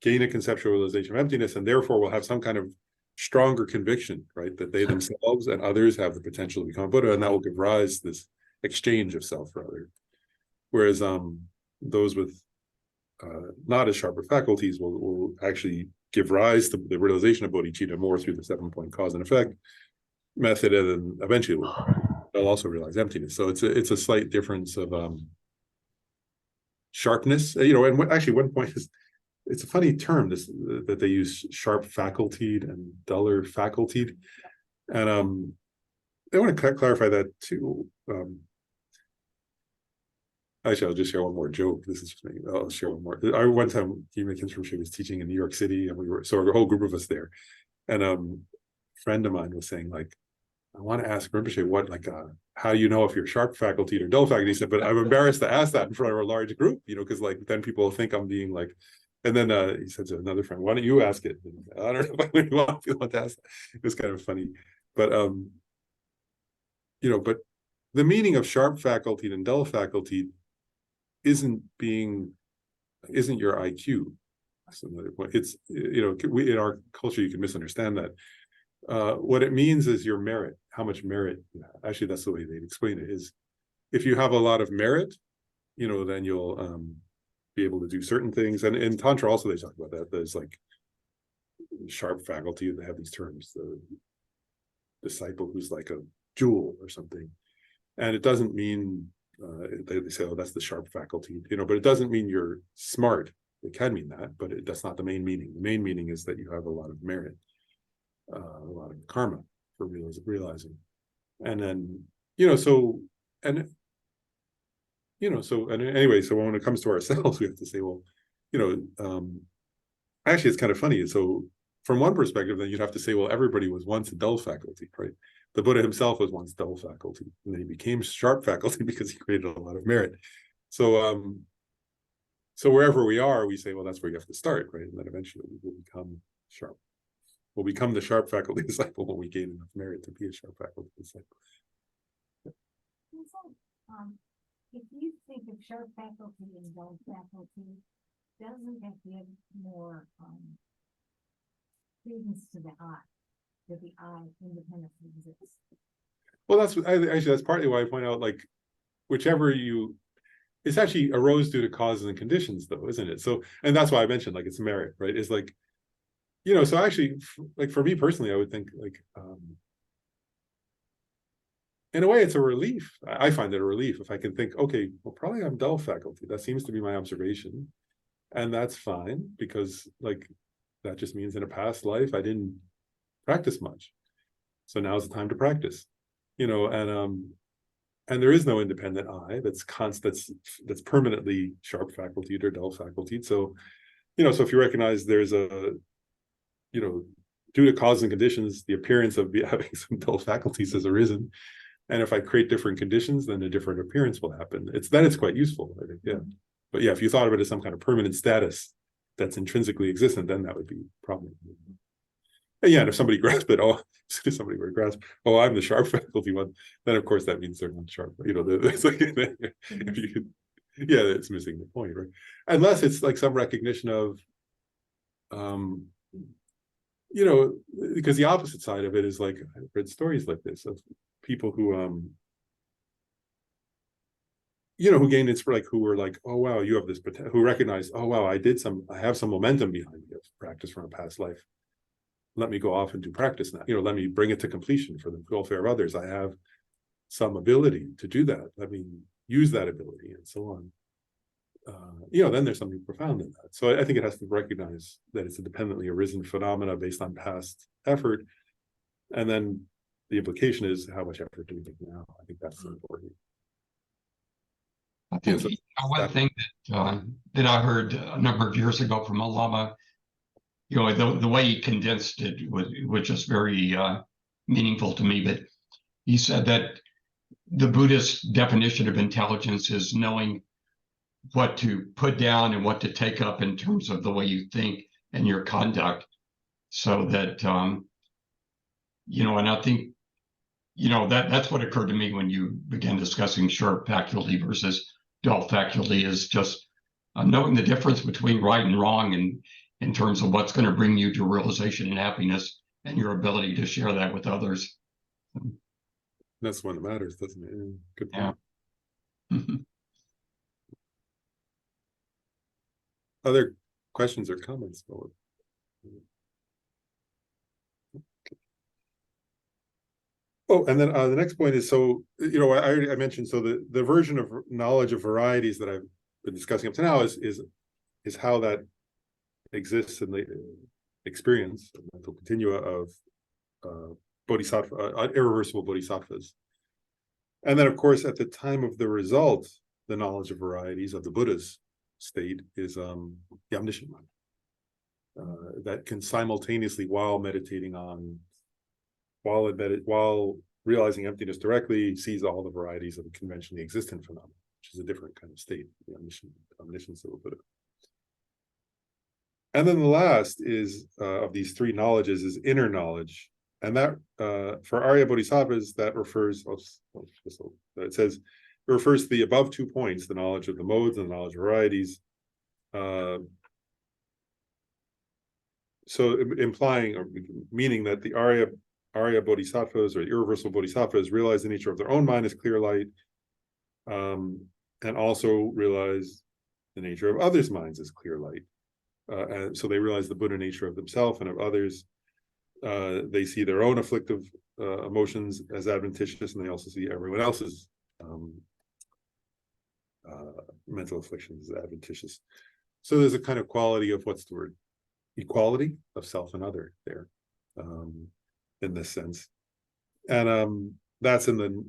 gain a conceptual realization of emptiness, and therefore will have some kind of stronger conviction, right, that they themselves and others have the potential to become a Buddha, and that will give rise to this exchange of self for other. Whereas those with not as sharper faculties will actually give rise to the realization of bodhicitta more through the 7-point cause and effect method, and then eventually they'll also realize emptiness. So it's a slight difference of sharpness, you know. And actually one point is, it's a funny term that they use, sharp facultied and duller facultied, and I want to clarify that too. Actually, I'll just share one more joke. This is just me. I'll share one more. One time, Kyume Kensei Rinpoche was teaching in New York City, and we were, so a whole group of us there, and a friend of mine was saying, like, I want to ask Rinpoche what, like, how do you know if you're sharp faculty or dull faculty? He said, but I'm embarrassed to ask that in front of a large group, you know, because like then people will think I'm being like. And then he said to another friend, why don't you ask it? And I don't know if I really want to ask that. It was kind of funny, but you know, but the meaning of sharp faculty and dull faculty isn't your IQ. That's another point. It's, you know, in our culture you can misunderstand that. What it means is your merit, how much merit you have. Actually, that's the way they'd explain it, is if you have a lot of merit, you know, then you'll be able to do certain things. And in Tantra also they talk about that. There's like sharp faculty, they have these terms, the disciple who's like a jewel or something. And it doesn't mean, they say, oh, that's the sharp faculty, you know, but it doesn't mean you're smart. It can mean that, but that's not the main meaning. The main meaning is that you have a lot of merit, a lot of karma for realizing. And then, you know, so, and, you know, so, and anyway, so when it comes to ourselves, we have to say, well, you know, actually, it's kind of funny. So from one perspective, then you'd have to say, well, everybody was once a dull faculty, right? The Buddha himself was once dull faculty, and then he became sharp faculty because he created a lot of merit. So, so wherever we are, we say, well, that's where you have to start, right? And then eventually we will become sharp. We'll become the sharp faculty disciple when we gain enough merit to be a sharp faculty disciple. If you think of sharp faculty and dull faculty, doesn't that give more credence to the I, that the I independently exists? Well, actually that's partly why I point out, like, whichever you, it's actually arose due to causes and conditions, though, isn't it? So, and that's why I mentioned, like, it's merit, right? It's like, you know, so actually, like, for me personally, I would think, like, in a way, it's a relief. I find it a relief if I can think, okay, well, probably I'm dull faculty. That seems to be my observation. And that's fine, because, like, that just means in a past life, I didn't practice much. So now's the time to practice, you know, and there is no independent I that's permanently sharp faculty or dull faculty. So, you know, so if you recognize there's a, you know, due to causes and conditions, the appearance of having some dull faculties has arisen. And if I create different conditions, then a different appearance will happen. It's quite useful, I think, yeah. But yeah, if you thought of it as some kind of permanent status, that's intrinsically existent, then that would be a problem. And yeah, and if somebody grasps it, oh, if somebody were to grasp, oh, I'm the sharp faculty one, then of course that means they're not sharp. You know, it's like, if you, yeah, it's missing the point, right? Unless it's like some recognition of, you know, because the opposite side of it is like, I've read stories like this of people who, you know, who gained inspiration, like who were like, oh wow, you have this potential, who recognized, oh wow, I have some momentum behind me of practice from a past life. Let me go off and do practice now. You know, let me bring it to completion for the welfare of others. I have some ability to do that. Let me use that ability and so on. You know, then there's something profound in that. So I think it has to recognize that it's a dependently arisen phenomena based on past effort. And then the implication is how much effort do we make now? I think that's important. I think Yeah, so one thing that I heard a number of years ago from a Lama, you know, the way he condensed it was just very meaningful to me. But he said that the Buddhist definition of intelligence is knowing what to put down and what to take up in terms of the way you think and your conduct, so that you know, and I think, you know, that's what occurred to me when you began discussing sharp faculty versus dull faculty, is just knowing the difference between right and wrong, and in terms of what's going to bring you to realization and happiness, and your ability to share that with others. that's when it matters, doesn't it? Yeah, good point. Yeah. Other questions or comments? Oh, and then the next point is, so, you know, I mentioned, so the version of knowledge of varieties that I've been discussing up to now is how that exists in the experience, mental continua of bodhisattva, irreversible bodhisattvas. And then, of course, at the time of the result, the knowledge of varieties of the Buddha's state is the omniscient mind. That can simultaneously, while meditating on, while realizing emptiness directly, sees all the varieties of the conventionally existent phenomena, which is a different kind of state, the omniscience of the Buddha. And then the last is of these three knowledges is inner knowledge, and that for Arya Bodhisattvas that refers. It says it refers to the above 2 points: the knowledge of the modes and the knowledge of varieties. So implying or meaning that the Arya Bodhisattvas, or the irreversible Bodhisattvas, realize the nature of their own mind as clear light, and also realize the nature of others' minds as clear light. And so they realize the Buddha nature of themselves and of others. They see their own afflictive emotions as adventitious, and they also see everyone else's mental afflictions as adventitious. So there's a kind of quality of, what's the word? Equality of self and other there, in this sense. And that's at the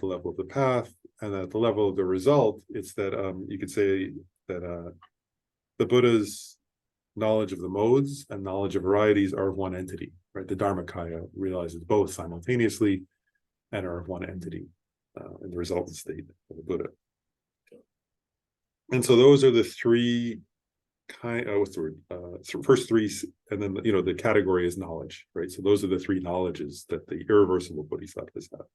level of the path, and at the level of the result, it's that you could say that the Buddha's knowledge of the modes and knowledge of varieties are of one entity, right? The Dharmakaya realizes both simultaneously and are of one entity in the resultant state of the Buddha. And so those are the three what's the word? First three, and then, you know, the category is knowledge, right? So those are the three knowledges that the irreversible bodhisattvas have.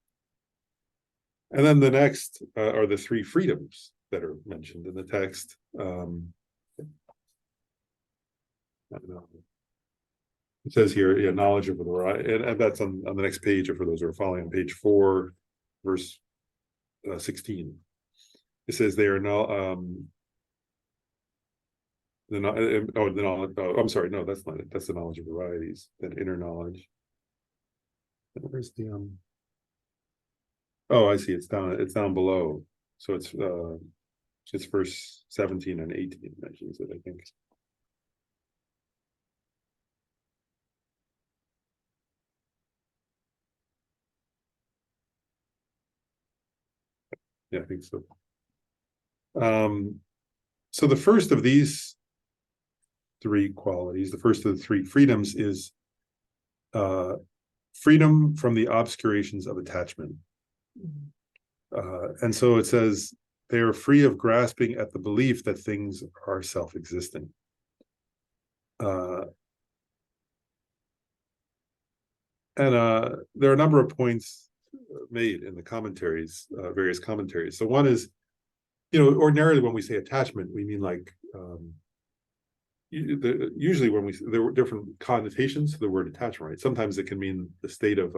And then the next are the three freedoms that are mentioned in the text. It says here, yeah, knowledge of the variety, and that's on the next page, or for those who are following, on page 4, verse 16. It says they are now I'm sorry, no, that's not it. That's the knowledge of varieties, that inner knowledge. Where's the oh, I see, it's down below. So it's verse 17 and 18 mentions it, I think. Yeah, I think so. So the first of these three qualities, the first of the three freedoms, is freedom from the obscurations of attachment. And so it says they are free of grasping at the belief that things are self-existent. There are a number of points made in the commentaries, various commentaries. So one is, ordinarily when we say attachment, we mean like usually when there were different connotations to the word attachment, right? Sometimes it can mean the state of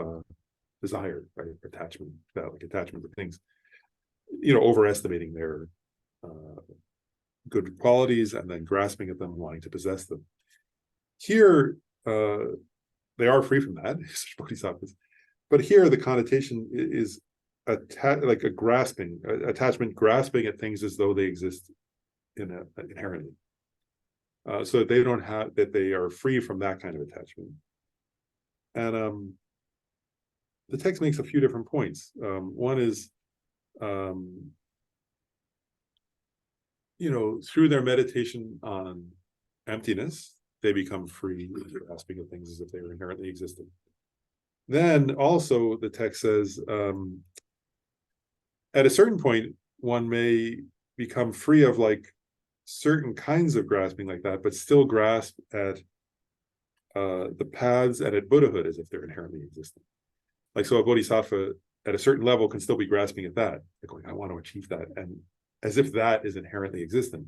desire, right? Attachment, like attachment to things, overestimating their good qualities and then grasping at them, wanting to possess them. Here, they are free from that, such bodhisattvas. But here, the connotation is like a grasping, attachment, grasping at things as though they exist inherently. So that they don't have, that they are free from that kind of attachment. And the text makes a few different points. One is, through their meditation on emptiness, they become free, grasping at things as if they were inherently existent. Then also the text says, at a certain point, one may become free of like certain kinds of grasping like that, but still grasp at the paths and at Buddhahood as if they're inherently existent. Like, so a bodhisattva at a certain level can still be grasping at that, like going, I want to achieve that, and as if that is inherently existent.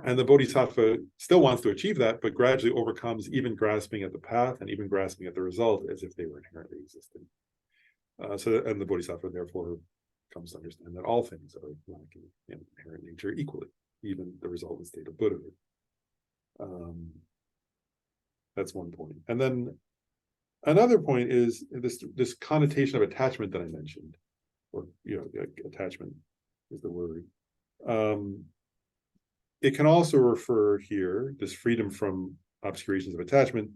And the bodhisattva still wants to achieve that, but gradually overcomes even grasping at the path and even grasping at the result as if they were inherently existent. And the bodhisattva therefore comes to understand that all things are lacking in inherent nature equally, even the resultant state of Buddhahood. That's one point. And then another point is this connotation of attachment that I mentioned, or attachment is the word. It can also refer here, this freedom from obscurations of attachment,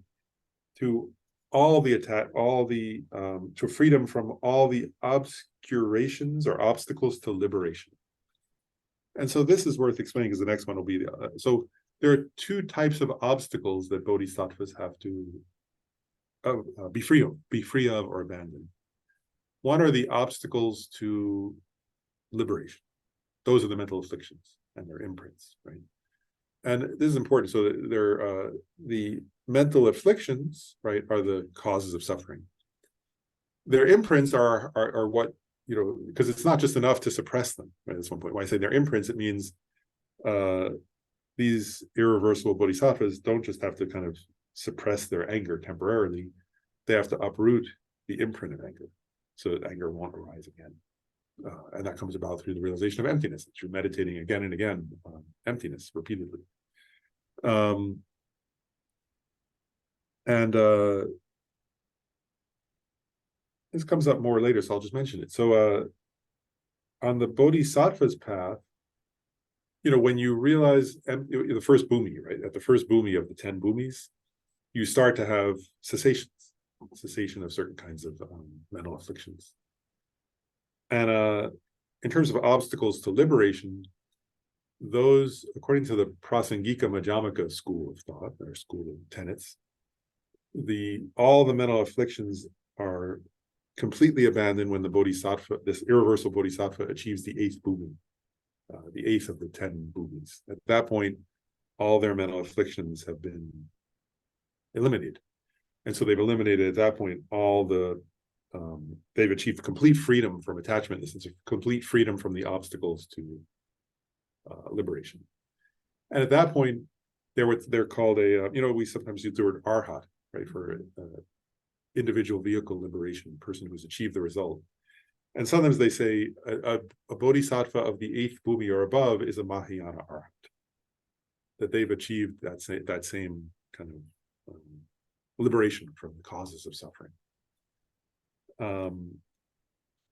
to to freedom from all the obscurations or obstacles to liberation. And so this is worth explaining, because the next one will be so there are two types of obstacles that bodhisattvas have to be free of or abandon. One are the obstacles to liberation. Those are the mental afflictions and their imprints, right? And this is important. So they're the mental afflictions, right, are the causes of suffering. Their imprints are what, because it's not just enough to suppress them, right? That's one point. When I say their imprints, it means these irreversible bodhisattvas don't just have to kind of suppress their anger temporarily. They have to uproot the imprint of anger so that anger won't arise again. And that comes about through the realization of emptiness, through meditating again and again on emptiness repeatedly. This comes up more later, so I'll just mention it. So on the bodhisattva's path, when you realize the first bhumi, right? At the first bhumi of the 10 bhumis, you start to have cessation of certain kinds of mental afflictions. And in terms of obstacles to liberation, those, according to the Prasangika Madhyamaka school of thought, or school of tenets, all the mental afflictions are completely abandoned when the bodhisattva, this irreversible bodhisattva, achieves the 8th bhumi, the 8th of the 10 bhumis. At that point, all their mental afflictions have been eliminated. And so they've eliminated at that point they've achieved complete freedom from attachment, in the sense of complete freedom from the obstacles to liberation. And at that point, they're called we sometimes use the word arhat, right, for individual vehicle liberation, person who's achieved the result. And sometimes they say a bodhisattva of the 8th bhumi or above is a Mahayana arhat, that they've achieved that same kind of liberation from the causes of suffering.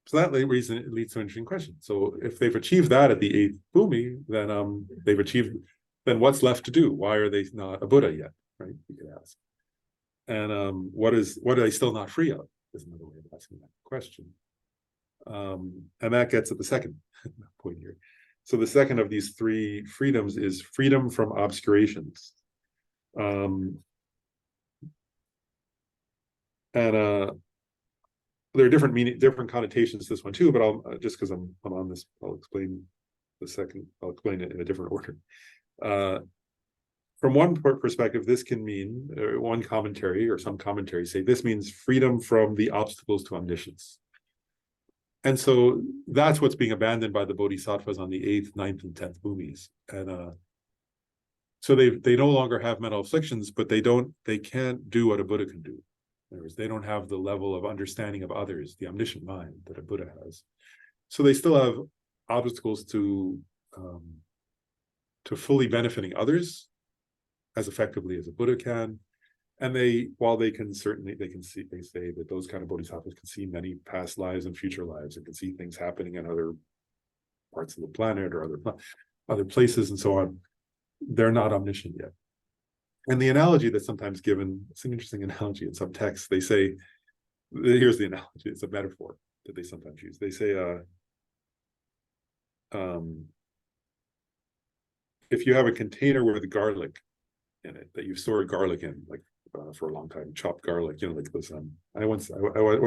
So that reason it leads to an interesting question. So if they've achieved that at the 8th bhumi, then then what's left to do? Why are they not a Buddha yet? Right? You could ask. And what are they still not free of? Is another way of asking that question. And that gets at the second point here. So the second of these 3 freedoms is freedom from obscurations. There are different connotations to this one too, but I'll just because I'm on this, I'll explain the second. I'll explain it in a different order. from one perspective, this can mean, one commentary or some commentaries say this means freedom from the obstacles to omniscience. And so that's what's being abandoned by the bodhisattvas on the 8th, 9th, and 10th bhumis. And so they no longer have mental afflictions, but they can't do what a Buddha can do. In other words, they don't have the level of understanding of others, the omniscient mind that a Buddha has. So they still have obstacles to fully benefiting others as effectively as a Buddha can. And while they can say that those kind of bodhisattvas can see many past lives and future lives and can see things happening in other parts of the planet or other places and so on, they're not omniscient yet. And the analogy that's sometimes given, it's an interesting analogy in some texts. They say, here's the analogy, it's a metaphor that they sometimes use. They say, if you have a container with garlic in it that you've stored garlic in, like for a long time, chopped garlic, like this. One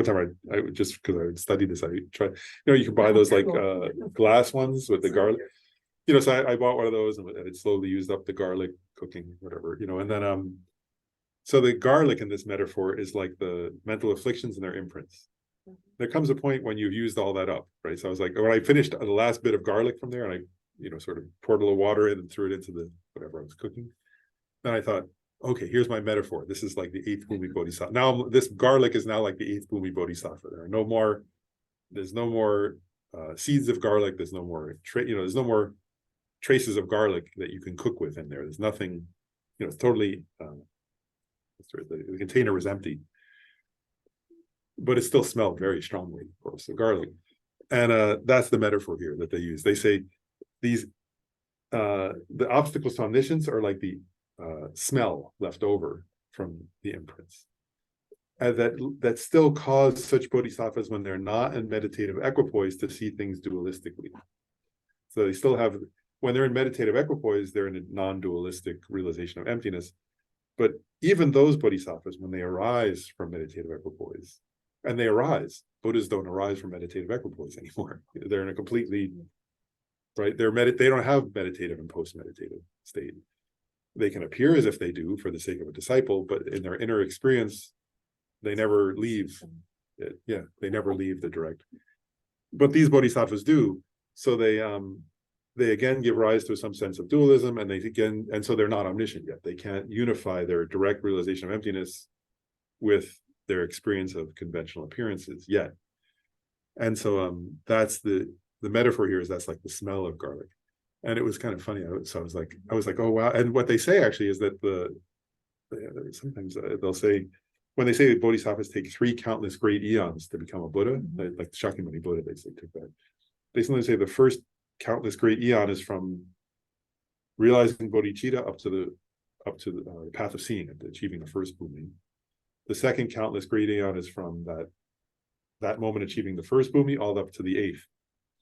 time I just because I studied this, I tried, you can buy those like glass ones with the garlic. So I bought one of those and it slowly used up the garlic cooking, whatever, and then so the garlic in this metaphor is like the mental afflictions and their imprints. There comes a point when you've used all that up, right? So I was like, when I finished the last bit of garlic from there and I, sort of poured a little water in and threw it into the whatever I was cooking. Then I thought, okay, here's my metaphor. This is like the 8th bhumi bodhisattva. Now this garlic is now like the 8th bhumi bodhisattva. There's no more seeds of garlic. There's no more there's no more traces of garlic that you can cook with in there. There's nothing, it's totally the container was empty, but it still smelled very strongly, of course, the garlic. And that's the metaphor here that they use. They say the obstacles to omniscience are like the smell left over from the imprints, and that still cause such bodhisattvas when they're not in meditative equipoise to see things dualistically. So they still have, when they're in meditative equipoise, they're in a non-dualistic realization of emptiness. But even those bodhisattvas, when they arise from meditative equipoise, and they arise, Buddhas don't arise from meditative equipoise anymore. They're in a completely, right? They don't have meditative and post-meditative state. They can appear as if they do for the sake of a disciple, but in their inner experience, they never leave it. Yeah, they never leave the direct. But these bodhisattvas do. So they again give rise to some sense of dualism, and so they're not omniscient yet. They can't unify their direct realization of emptiness with their experience of conventional appearances yet. And so that's the metaphor here, is that's like the smell of garlic. And it was kind of funny. So I was like, oh wow. And what they say actually is that sometimes they'll say, when they say that bodhisattvas take 3 countless great eons to become a Buddha, like the Shakyamuni Buddha, they say took that. They sometimes say the first countless great eon is from realizing bodhicitta up to the path of seeing it, achieving the first bhumi. The second countless great eon is from that moment achieving the first bhumi all up to the 8th.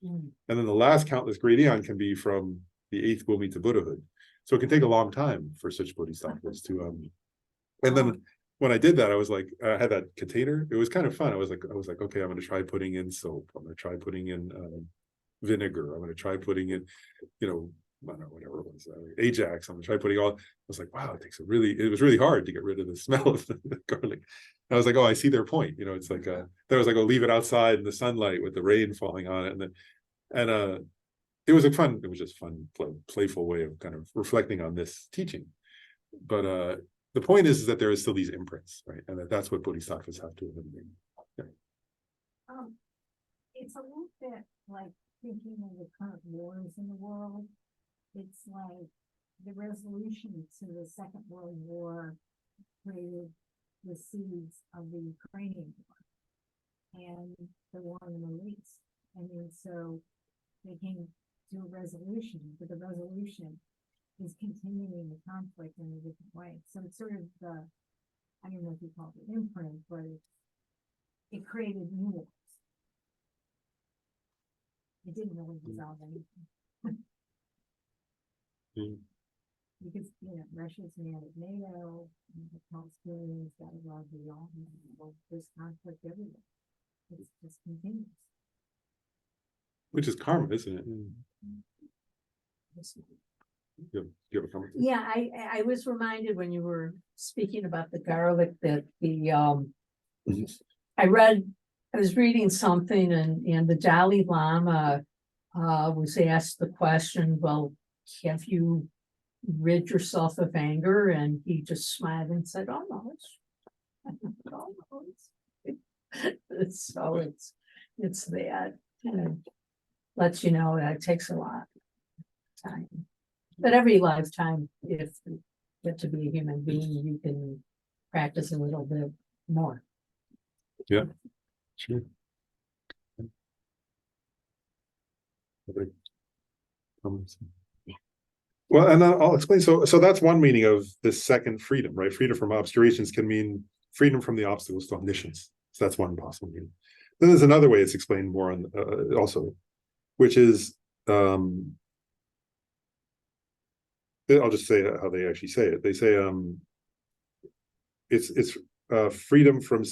And then the last countless great eon can be from the 8th bhumi to Buddhahood. So it can take a long time for such bodhisattvas to and then when I did that, I was like, I had that container. It was kind of fun. I was like, okay, I'm going to try putting in soap. I'm going to try putting in vinegar. I'm going to try putting in, I don't know, whatever it was, Ajax. I'm going to try putting all. I was like, wow, it was really hard to get rid of the smell of the garlic. And I was like, oh, I see their point. It's like, then I was like, oh, leave it outside in the sunlight with the rain falling on it. And it was just fun, playful way of kind of reflecting on this teaching. But the point is that there is still these imprints, right? And that's what bodhisattvas have to eliminate. Yeah. It's a little bit like thinking of the current wars in the world. It's like the resolution to the Second World War created the seeds of the Ukrainian war and the war in the Middle East. So they came to a resolution, but the resolution is continuing the conflict in a different way. So it's sort of I don't know if you call it imprint, but it created new wars. It didn't really resolve anything. Because, Russia's mad at NATO, and the Palestinians got involved in all this conflict everywhere. It just continues. Which is karma, isn't it? you have a comment? Yeah, I was reminded when you were speaking about the garlic that Mhm. I was reading something and the Dalai Lama was asked the question, well, have you rid yourself of anger? And he just smiled and said, oh, no, so it's that kind of lets you know that it takes a lot of time. But every lifetime, if you get to be a human being, you can practice a little bit more. Sure. Other comments? Well, and I'll explain. So that's one meaning of this second freedom, right? Freedom from obscurations can mean freedom from the obstacles to omniscience. So that's one possible meaning. Then there's another way it's explained more on also, which is I'll just say how they actually say it. They say it's freedom from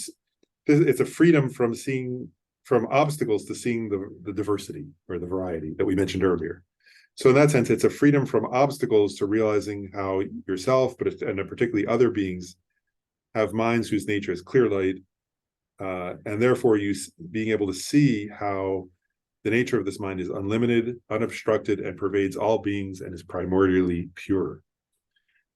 it's a freedom from seeing from obstacles to seeing the diversity or the variety that we mentioned earlier. So in that sense, it's a freedom from obstacles to realizing how yourself, and particularly other beings, have minds whose nature is clear light, and therefore you being able to see how the nature of this mind is unlimited, unobstructed, and pervades all beings and is primordially pure.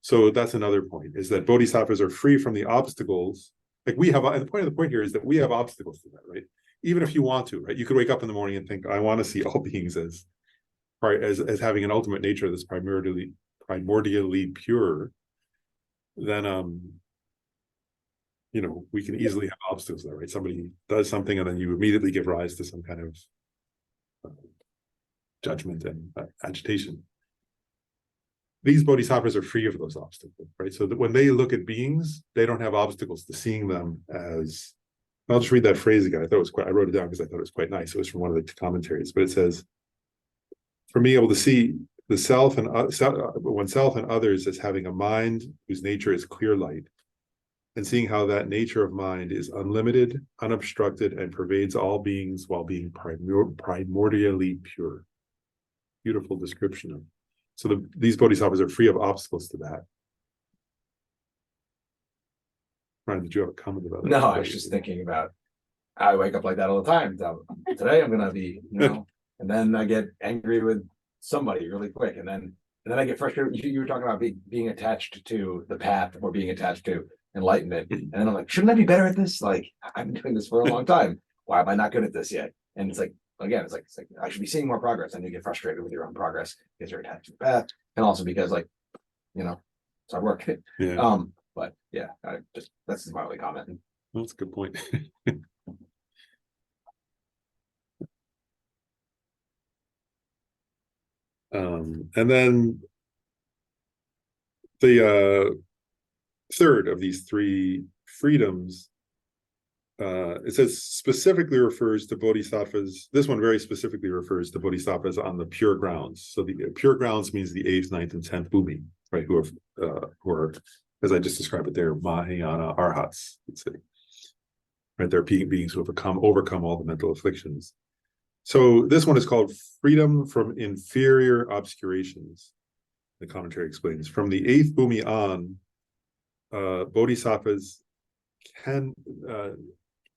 So that's another point, is that bodhisattvas are free from the obstacles. Like we have, and the point here is that we have obstacles to that, right? Even if you want to, right? You could wake up in the morning and think, I want to see all beings as having an ultimate nature that's primordially pure. Then we can easily have obstacles there, right? Somebody does something and then you immediately give rise to some kind of judgment and agitation. These bodhisattvas are free of those obstacles, right? So that when they look at beings, they don't have obstacles to seeing them as. I'll just read that phrase again. I wrote it down because I thought it was quite nice. It was from one of the commentaries, but it says, "For being able to see the self and oneself and others as having a mind whose nature is clear light, and seeing how that nature of mind is unlimited, unobstructed, and pervades all beings while being primordially pure." Beautiful description of. So these bodhisattvas are free of obstacles to that. Ryan, did you have a comment about that? No, I was just thinking about, I wake up like that all the time. Today I'm gonna be, and then I get angry with somebody really quick, and then I get frustrated. You were talking about being attached to the path or being attached to enlightenment, and then I'm like, shouldn't I be better at this? Like, I've been doing this for a long time. Why am I not good at this yet? And it's like, again, it's like I should be seeing more progress, and you get frustrated with your own progress because you're attached to the path, and also because it's hard work. Yeah, But yeah, that's my only comment. that's a good point. And then the third of these three freedoms, it says specifically refers to bodhisattvas. This one very specifically refers to bodhisattvas on the pure grounds. So the pure grounds means the 8th, 9th, and 10th bhumi, right? Who are, as I just described it, they're Mahayana arhats, let's say. Right, they're beings who have overcome all the mental afflictions. So this one is called freedom from inferior obscurations. The commentary explains, from the 8th bhumi on, bodhisattvas can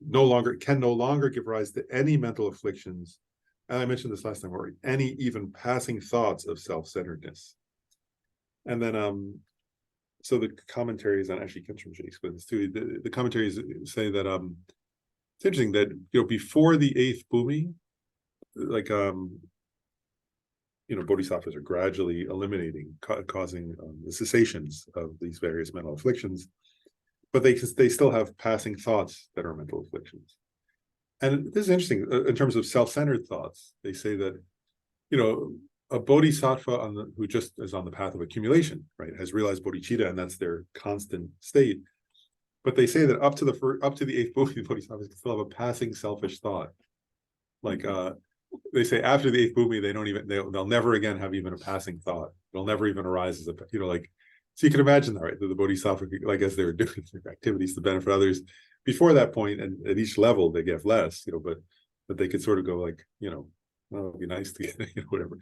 no longer give rise to any mental afflictions. And I mentioned this last time already, any even passing thoughts of self-centeredness. And then so the commentaries on actually comes from Shakespeare too. The commentaries say that it's interesting that before the 8th bhumi, like bodhisattvas are gradually eliminating, causing the cessations of these various mental afflictions, but they still have passing thoughts that are mental afflictions. And this is interesting in terms of self-centered thoughts. They say that a bodhisattva who just is on the path of accumulation, right, has realized bodhicitta, and that's their constant state. But they say that up to the 8th bhumi, bodhisattvas can still have a passing selfish thought. Like they say after the 8th bhumi, they'll never again have even a passing thought. They'll never even arise as a so you can imagine that, right? The bodhisattva, like as they're doing their activities to benefit others, before that point, and at each level they get less, but they could sort of go like, well, it'd be nice to get, whatever.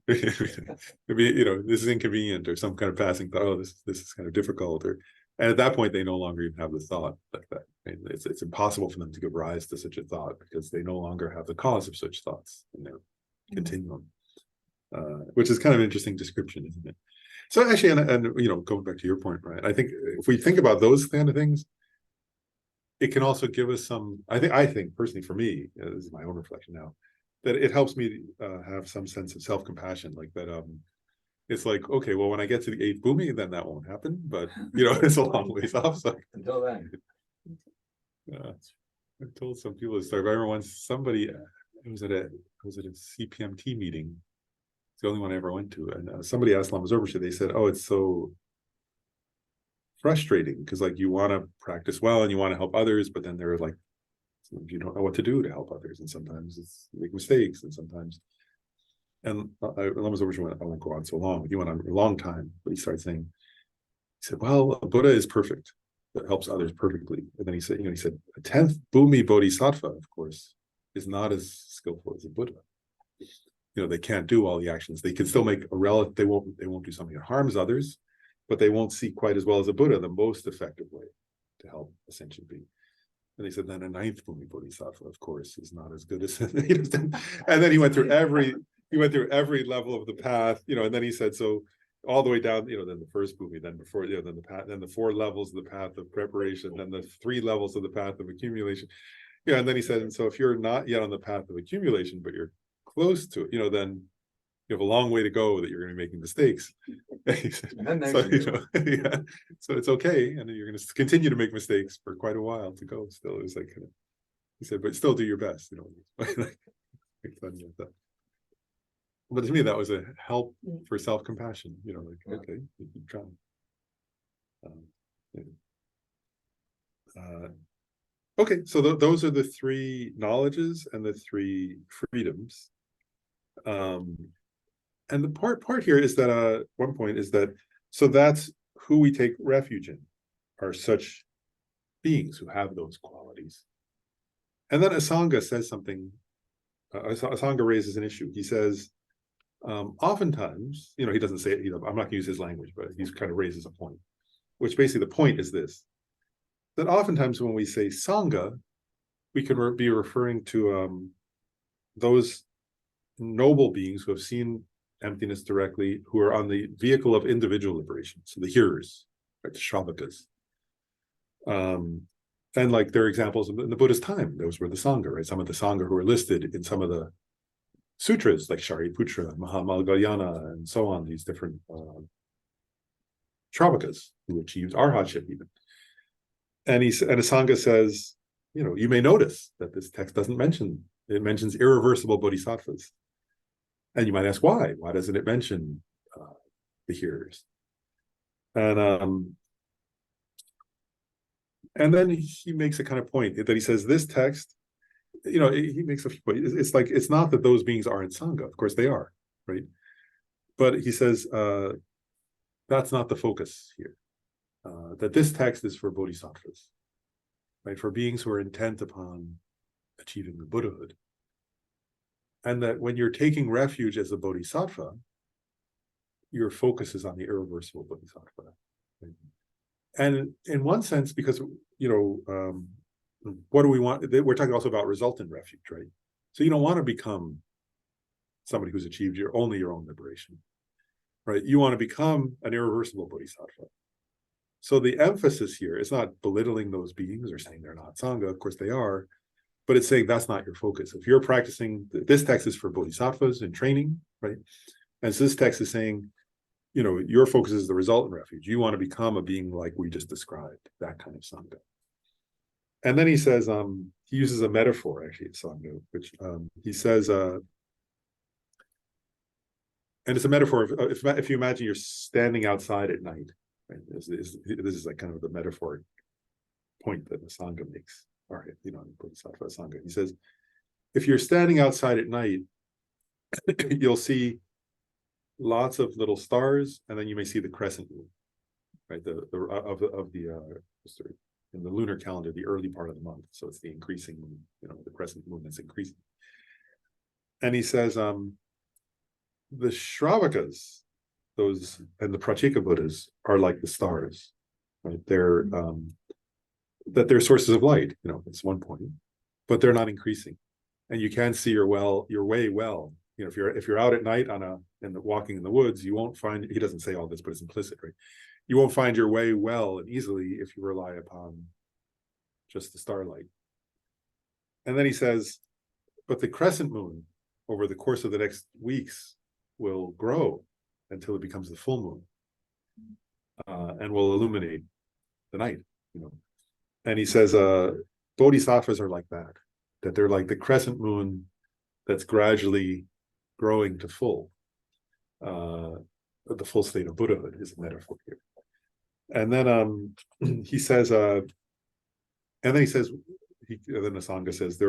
It'd be, this is inconvenient or some kind of passing thought, oh, this is kind of difficult, and at that point, they no longer even have the thought like that. And it's impossible for them to give rise to such a thought because they no longer have the cause of such thoughts in their continuum. Which is kind of an interesting description, isn't it? So actually, and going back to your point, Brian, I think if we think about those kind of things, it can also give us some. I think personally, for me, this is my own reflection now, that it helps me have some sense of self-compassion, like that. It's like, okay, well, when I get to the 8th bhumi, then that won't happen, but it's a long ways off. So Until then, I told some people this story. I remember once somebody was at a CPMT meeting. It's the only one I ever went to, and somebody asked Lama Zorbashe. They said, "Oh, it's so frustrating because like you want to practice well and you want to help others, but then they're like, you don't know what to do to help others, and sometimes it's make mistakes, and sometimes." And Lama Zorbashe went, "I won't go on so long." He went on a long time, but he started saying, he said, "Well, a Buddha is perfect, that helps others perfectly." And then he said, a 10th bhumi bodhisattva, of course, is not as skillful as a Buddha. They can't do all the actions. They can still make a relative. They won't do something that harms others, but they won't see quite as well as a Buddha the most effective way to help a sentient being. And they said then a 9th bhumi bodhisattva, of course, is not as good as. And then he went through every level of the path, and then he said so all the way down, then the 1st bhumi, then before, then the path, then the 4 levels of the path of preparation, then the 3 levels of the path of accumulation. And then he said, and so if you're not yet on the path of accumulation, but you're close to it, then you have a long way to go that you're going to be making mistakes. So it's okay, and you're going to continue to make mistakes for quite a while to go. Still, it was like he said, but still do your best. But to me, that was a help for self-compassion. Okay, you keep trying. Okay, so those are the 3 knowledges and the 3 freedoms. And the part here is that one point is that so that's who we take refuge in, are such beings who have those qualities. And then Asanga says something. Asanga raises an issue. He says, oftentimes, he doesn't say it. I'm not going to use his language, but he kind of raises a point, which basically the point is this: that oftentimes when we say Sangha, we can be referring to those noble beings who have seen emptiness directly, who are on the vehicle of individual liberation, so the hearers, right, the Shravakas. And like there are examples in the Buddha's time, those were the Sangha, right? Some of the Sangha who are listed in some of the sutras, like Shariputra, Mahamoggallana, and so on, these different Shravakas who achieved arhatship even. And Asanga says, you may notice that this text doesn't mention, it mentions irreversible bodhisattvas. And you might ask, why? Why doesn't it mention the hearers? And then he makes a kind of point that he says this text, he makes a few points. It's like, it's not that those beings aren't Sangha. Of course they are, right? But he says that's not the focus here. That this text is for bodhisattvas, right? For beings who are intent upon achieving the Buddhahood. And that when you're taking refuge as a bodhisattva, your focus is on the irreversible bodhisattva. Right? And in one sense, because, what do we want? We're talking also about resultant refuge, right? So you don't want to become somebody who's achieved only your own liberation, right? You want to become an irreversible bodhisattva. So the emphasis here is not belittling those beings or saying they're not Sangha. Of course they are, but it's saying that's not your focus. If you're practicing, this text is for bodhisattvas in training, right? And so this text is saying, your focus is the resultant refuge. You want to become a being like we just described, that kind of Sangha. And then he says, he uses a metaphor, actually, Sangha, which he says, and it's a metaphor of, if you imagine you're standing outside at night, right? This is like kind of the metaphoric point that the Sangha makes. All right, Bodhisattva Sangha. He says, if you're standing outside at night, you'll see lots of little stars, and then you may see the crescent moon, right? In the lunar calendar, the early part of the month. So it's the increasing moon, the crescent moon that's increasing. And he says, the Shravakas, those and the Pratyeka Buddhas are like the stars, right? They're sources of light, it's one point, but they're not increasing. And you can see your way well. If you're out at night walking in the woods, you won't find, he doesn't say all this, but it's implicit, right? You won't find your way well and easily if you rely upon just the starlight. And then he says, but the crescent moon over the course of the next weeks will grow until it becomes the full moon, and will illuminate the night, And he says, bodhisattvas are like that they're like the crescent moon that's gradually growing to the full state of Buddhahood is a metaphor here. And then he says, then the Sangha says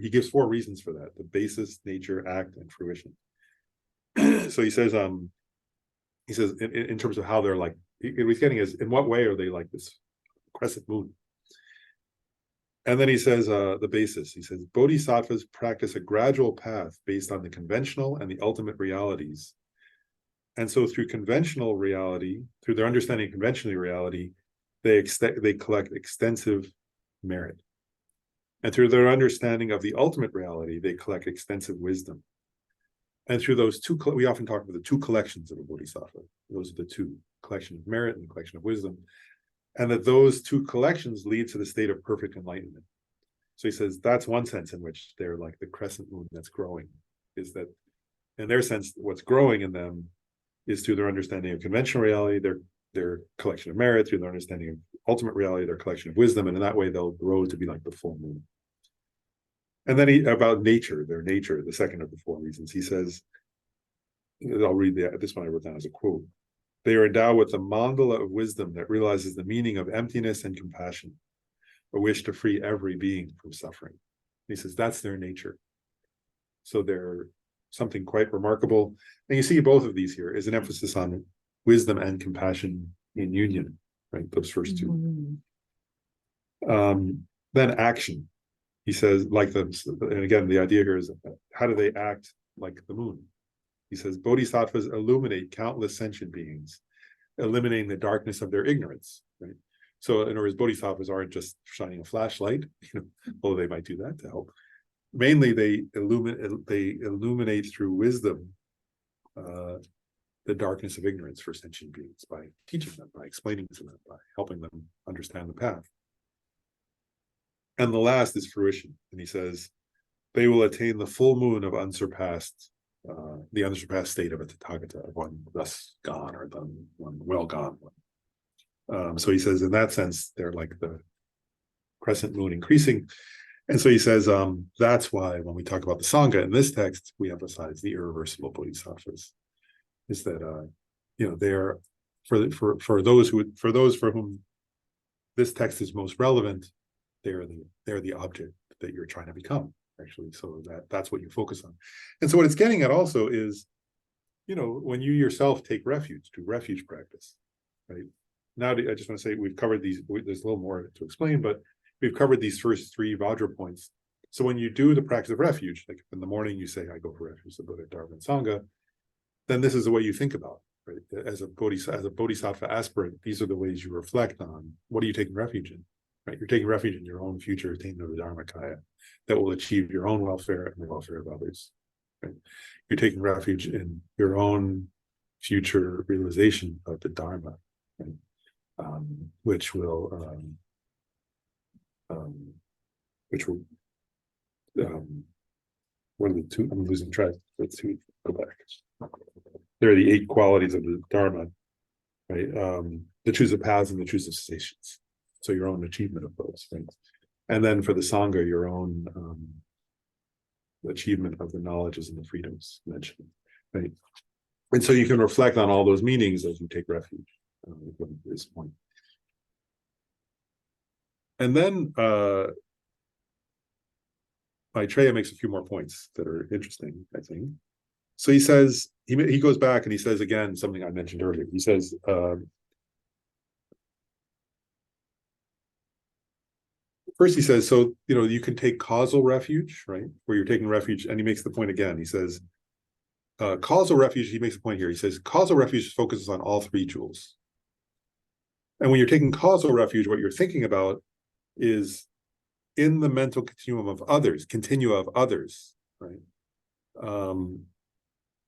he gives 4 reasons for that: the basis, nature, act, and fruition. So he says in terms of how they're like, what he's getting is, in what way are they like this crescent moon? And then he says the basis. He says bodhisattvas practice a gradual path based on the conventional and the ultimate realities. And so through conventional reality, through their understanding of conventional reality, they collect extensive merit. And through their understanding of the ultimate reality, they collect extensive wisdom. And through those we often talk about the 2 collections of a bodhisattva. Those are the 2: collection of merit and the collection of wisdom. And that those 2 collections lead to the state of perfect enlightenment. So he says that's one sense in which they're like the crescent moon that's growing, is that in their sense, what's growing in them is through their understanding of conventional reality, their collection of merit, through their understanding of ultimate reality, their collection of wisdom, and in that way they'll grow to be like the full moon. And then about their nature, the second of the 4 reasons, he says, I'll read this one I wrote down as a quote: they are endowed with the mandala of wisdom that realizes the meaning of emptiness and compassion, a wish to free every being from suffering. He says that's their nature. So they're something quite remarkable. And you see both of these here is an emphasis on wisdom and compassion in union, right? Those first 2. Then action. He says, like them, and again, the idea here is, how do they act like the moon? He says, bodhisattvas illuminate countless sentient beings, eliminating the darkness of their ignorance, right? So in other words, bodhisattvas aren't just shining a flashlight, although they might do that to help. Mainly, they illuminate through wisdom the darkness of ignorance for sentient beings by teaching them, by explaining to them, by helping them understand the path. And the last is fruition. And he says, they will attain the full moon of the unsurpassed state of a Tathagata, one thus gone, or the one well gone one. So he says, in that sense, they're like the crescent moon increasing. And so he says, that's why when we talk about the Sangha in this text, we emphasize the irreversible bodhisattvas. Is that they're for those for whom this text is most relevant, they're the object that you're trying to become, actually. So that's what you focus on. And so what it's getting at also is, when you yourself take refuge, do refuge practice, right? Now, I just want to say we've covered these. There's a little more to explain, but we've covered these first 3 Vajra points. So when you do the practice of refuge, like in the morning you say, I go for refuge, the Buddha, Dharma, and Sangha, then this is the way you think about it, right? As a bodhisattva aspirant, these are the ways you reflect on what are you taking refuge in, right? You're taking refuge in your own future attainment of the Dharmakaya that will achieve your own welfare and the welfare of others, right? You're taking refuge in your own future realization of the Dharma, right? Which will what are the 2? I'm losing track. Let's see. Go back. There are the 8 qualities of the Dharma, right? The choose of paths and the choose of cessations. So your own achievement of those things. And then for the Sangha, your own achievement of the knowledges and the freedoms mentioned, right? And so you can reflect on all those meanings as you take refuge at this point. And then Maitreya makes a few more points that are interesting, I think. So he says, he goes back and he says again something I mentioned earlier. He says, first he says, so, you can take causal refuge, right? Where you're taking refuge, and he makes the point again. He says, causal refuge, he makes a point here. He says, causal refuge focuses on all three jewels. And when you're taking causal refuge, what you're thinking about is in the mental continuum of others, right?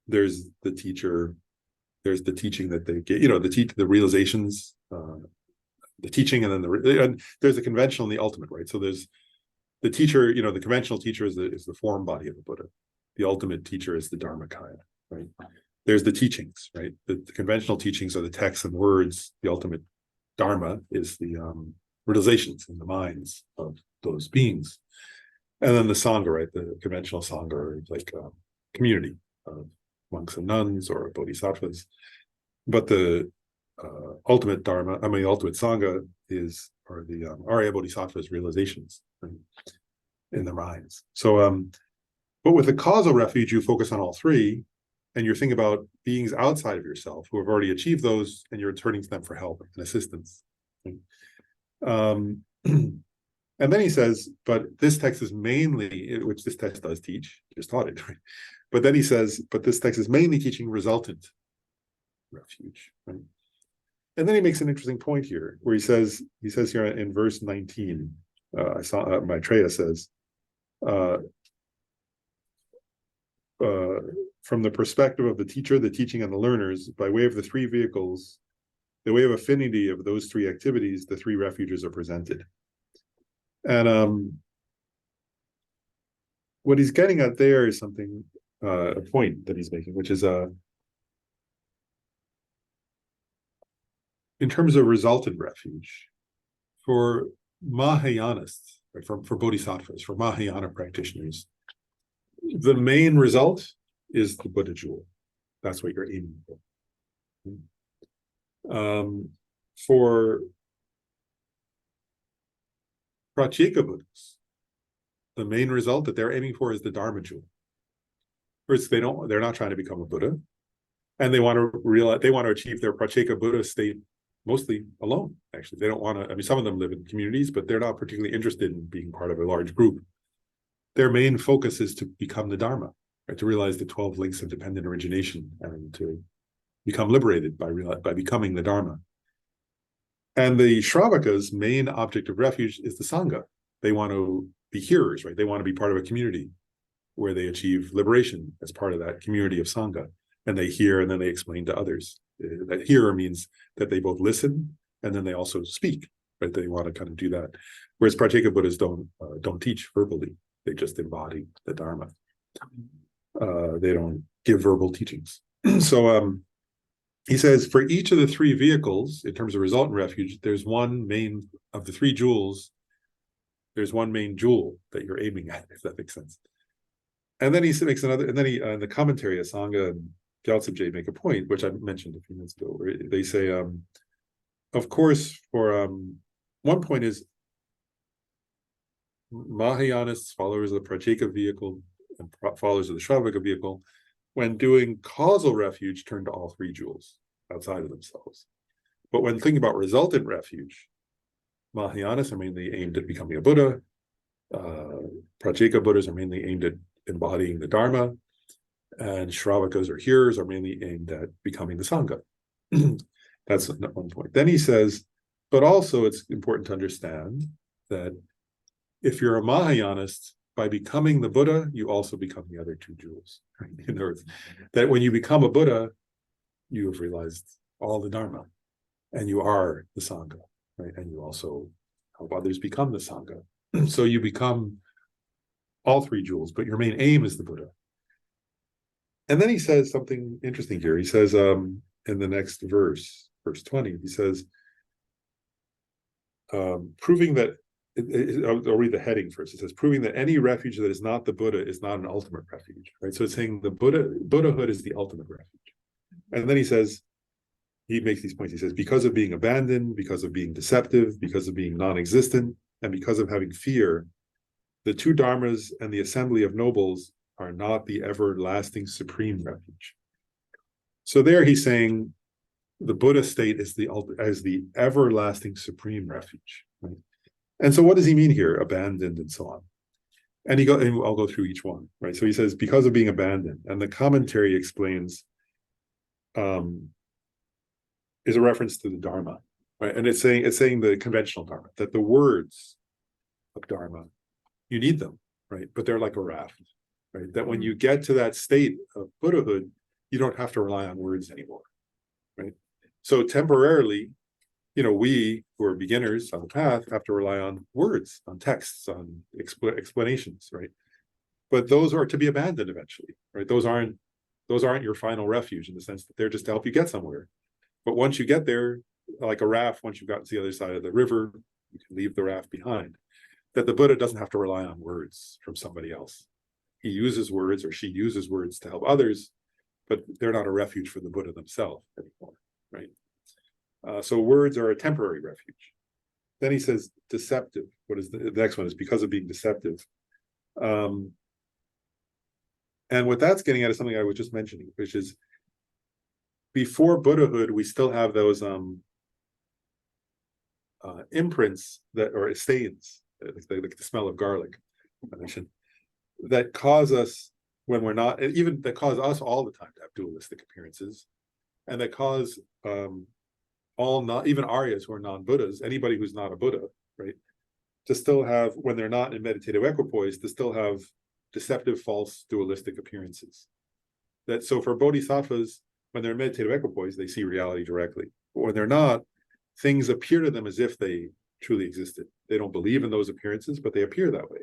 There's the teacher, there's the teaching that they get, the realizations, the teaching, and then and there's the conventional and the ultimate, right? So there's the teacher, the conventional teacher is the form body of the Buddha. The ultimate teacher is the Dharmakaya, right? There's the teachings, right? The conventional teachings are the texts and words. The ultimate Dharma is the realizations in the minds of those beings. And then the Sangha, right? The conventional Sangha, like community of monks and nuns or bodhisattvas. But the ultimate Dharma, ultimate Sangha are the Arya Bodhisattva's realizations, right, in the minds. So, but with the causal refuge, you focus on all three, and you're thinking about beings outside of yourself who have already achieved those, and you're turning to them for help and assistance. And then he says, but this text is mainly, which this text does teach, just taught it, right? But then he says, but this text is mainly teaching resultant refuge, right? And then he makes an interesting point here, where he says here in verse 19, I saw Maitreya says, from the perspective of the teacher, the teaching, and the learners, by way of the three vehicles, the way of affinity of those three activities, the three refuges are presented. And what he's getting at there is something, a point that he's making, which is in terms of resultant refuge, for Mahayanists, right, for bodhisattvas, for Mahayana practitioners, the main result is the Buddha jewel. That's what you're aiming for. For Pratyeka Buddhas, the main result that they're aiming for is the Dharma jewel. First, they're not trying to become a Buddha, and they want to achieve their Pratyeka Buddha state mostly alone. Actually, they don't want to. Some of them live in communities, but they're not particularly interested in being part of a large group. Their main focus is to become the Dharma, right? To realize the 12 links of dependent origination and to become liberated by becoming the Dharma. And the Shravaka's main object of refuge is the Sangha. They want to be hearers, right? They want to be part of a community where they achieve liberation as part of that community of Sangha. And they hear and then they explain to others. That hearer means that they both listen and then they also speak, right? They want to kind of do that. Whereas Pratyeka Buddhas don't teach verbally. They just embody the Dharma. They don't give verbal teachings. So he says, for each of the three vehicles, in terms of resultant refuge, there's one main, of the three jewels, there's one main jewel that you're aiming at, if that makes sense. And then he makes another, and then he, in the commentary, Asanga and Gyaltsen Jade make a point, which I mentioned a few minutes ago, where they say, of course, for one point is Mahayanists, followers of the Pratyeka vehicle, and followers of the Shravaka vehicle, when doing causal refuge, turn to all three jewels outside of themselves. But when thinking about resultant refuge, Mahayanists are mainly aimed at becoming a Buddha. Pratyeka Buddhas are mainly aimed at embodying the Dharma. And Shravakas or hearers are mainly aimed at becoming the Sangha. That's one point. Then he says, but also it's important to understand that if you're a Mahayanist, by becoming the Buddha, you also become the other two jewels. Right? In other words, that when you become a Buddha, you have realized all the Dharma, and you are the Sangha, right? And you also help others become the Sangha. So you become all three jewels, but your main aim is the Buddha. And then he says something interesting here. He says in the next verse, verse 20, he says, proving that, I'll read the heading first. It says, proving that any refuge that is not the Buddha is not an ultimate refuge, right? So it's saying the Buddhahood is the ultimate refuge. And then he says, he makes these points. He says, because of being abandoned, because of being deceptive, because of being non-existent, and because of having fear, the two dharmas and the assembly of nobles are not the everlasting supreme refuge. So there he's saying the Buddha state is the everlasting supreme refuge, right? And so what does he mean here? Abandoned and so on. And I'll go through each one, right? So he says, because of being abandoned, and the commentary explains, is a reference to the Dharma, right? And it's saying the conventional Dharma, that the words of Dharma, you need them, right? But they're like a raft, right? That when you get to that state of Buddhahood, you don't have to rely on words anymore, right? So temporarily, we who are beginners on the path have to rely on words, on texts, on explanations, right? But those are to be abandoned eventually, right? Those aren't your final refuge in the sense that they're just to help you get somewhere. But once you get there, like a raft, once you've gotten to the other side of the river, you can leave the raft behind. That the Buddha doesn't have to rely on words from somebody else. He uses words, or she uses words to help others, but they're not a refuge for the Buddha themselves anymore, right? So words are a temporary refuge. Then he says deceptive. What is the next one? Is because of being deceptive. And what that's getting at is something I was just mentioning, which is before Buddhahood, we still have those imprints or stains, like the smell of garlic, I mentioned, that cause us when we're not, even that cause us all the time to have dualistic appearances, and that cause even Aryas who are non-Buddhas, anybody who's not a Buddha, right, to still have, when they're not in meditative equipoise, to still have deceptive, false, dualistic appearances. So for bodhisattvas, when they're in meditative equipoise, they see reality directly. But when they're not, things appear to them as if they truly existed. They don't believe in those appearances, but they appear that way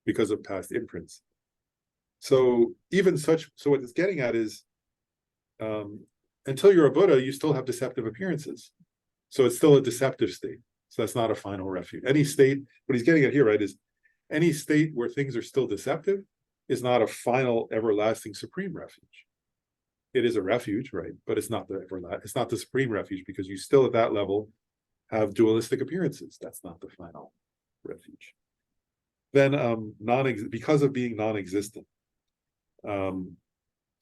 because of past imprints. So what it's getting at is, until you're a Buddha, you still have deceptive appearances. So it's still a deceptive state. So that's not a final refuge. Any state, what he's getting at here, right, is any state where things are still deceptive is not a final, everlasting, supreme refuge. It is a refuge, right? But it's not the supreme refuge, because you still at that level have dualistic appearances. That's not the final refuge. Then because of being non-existent. And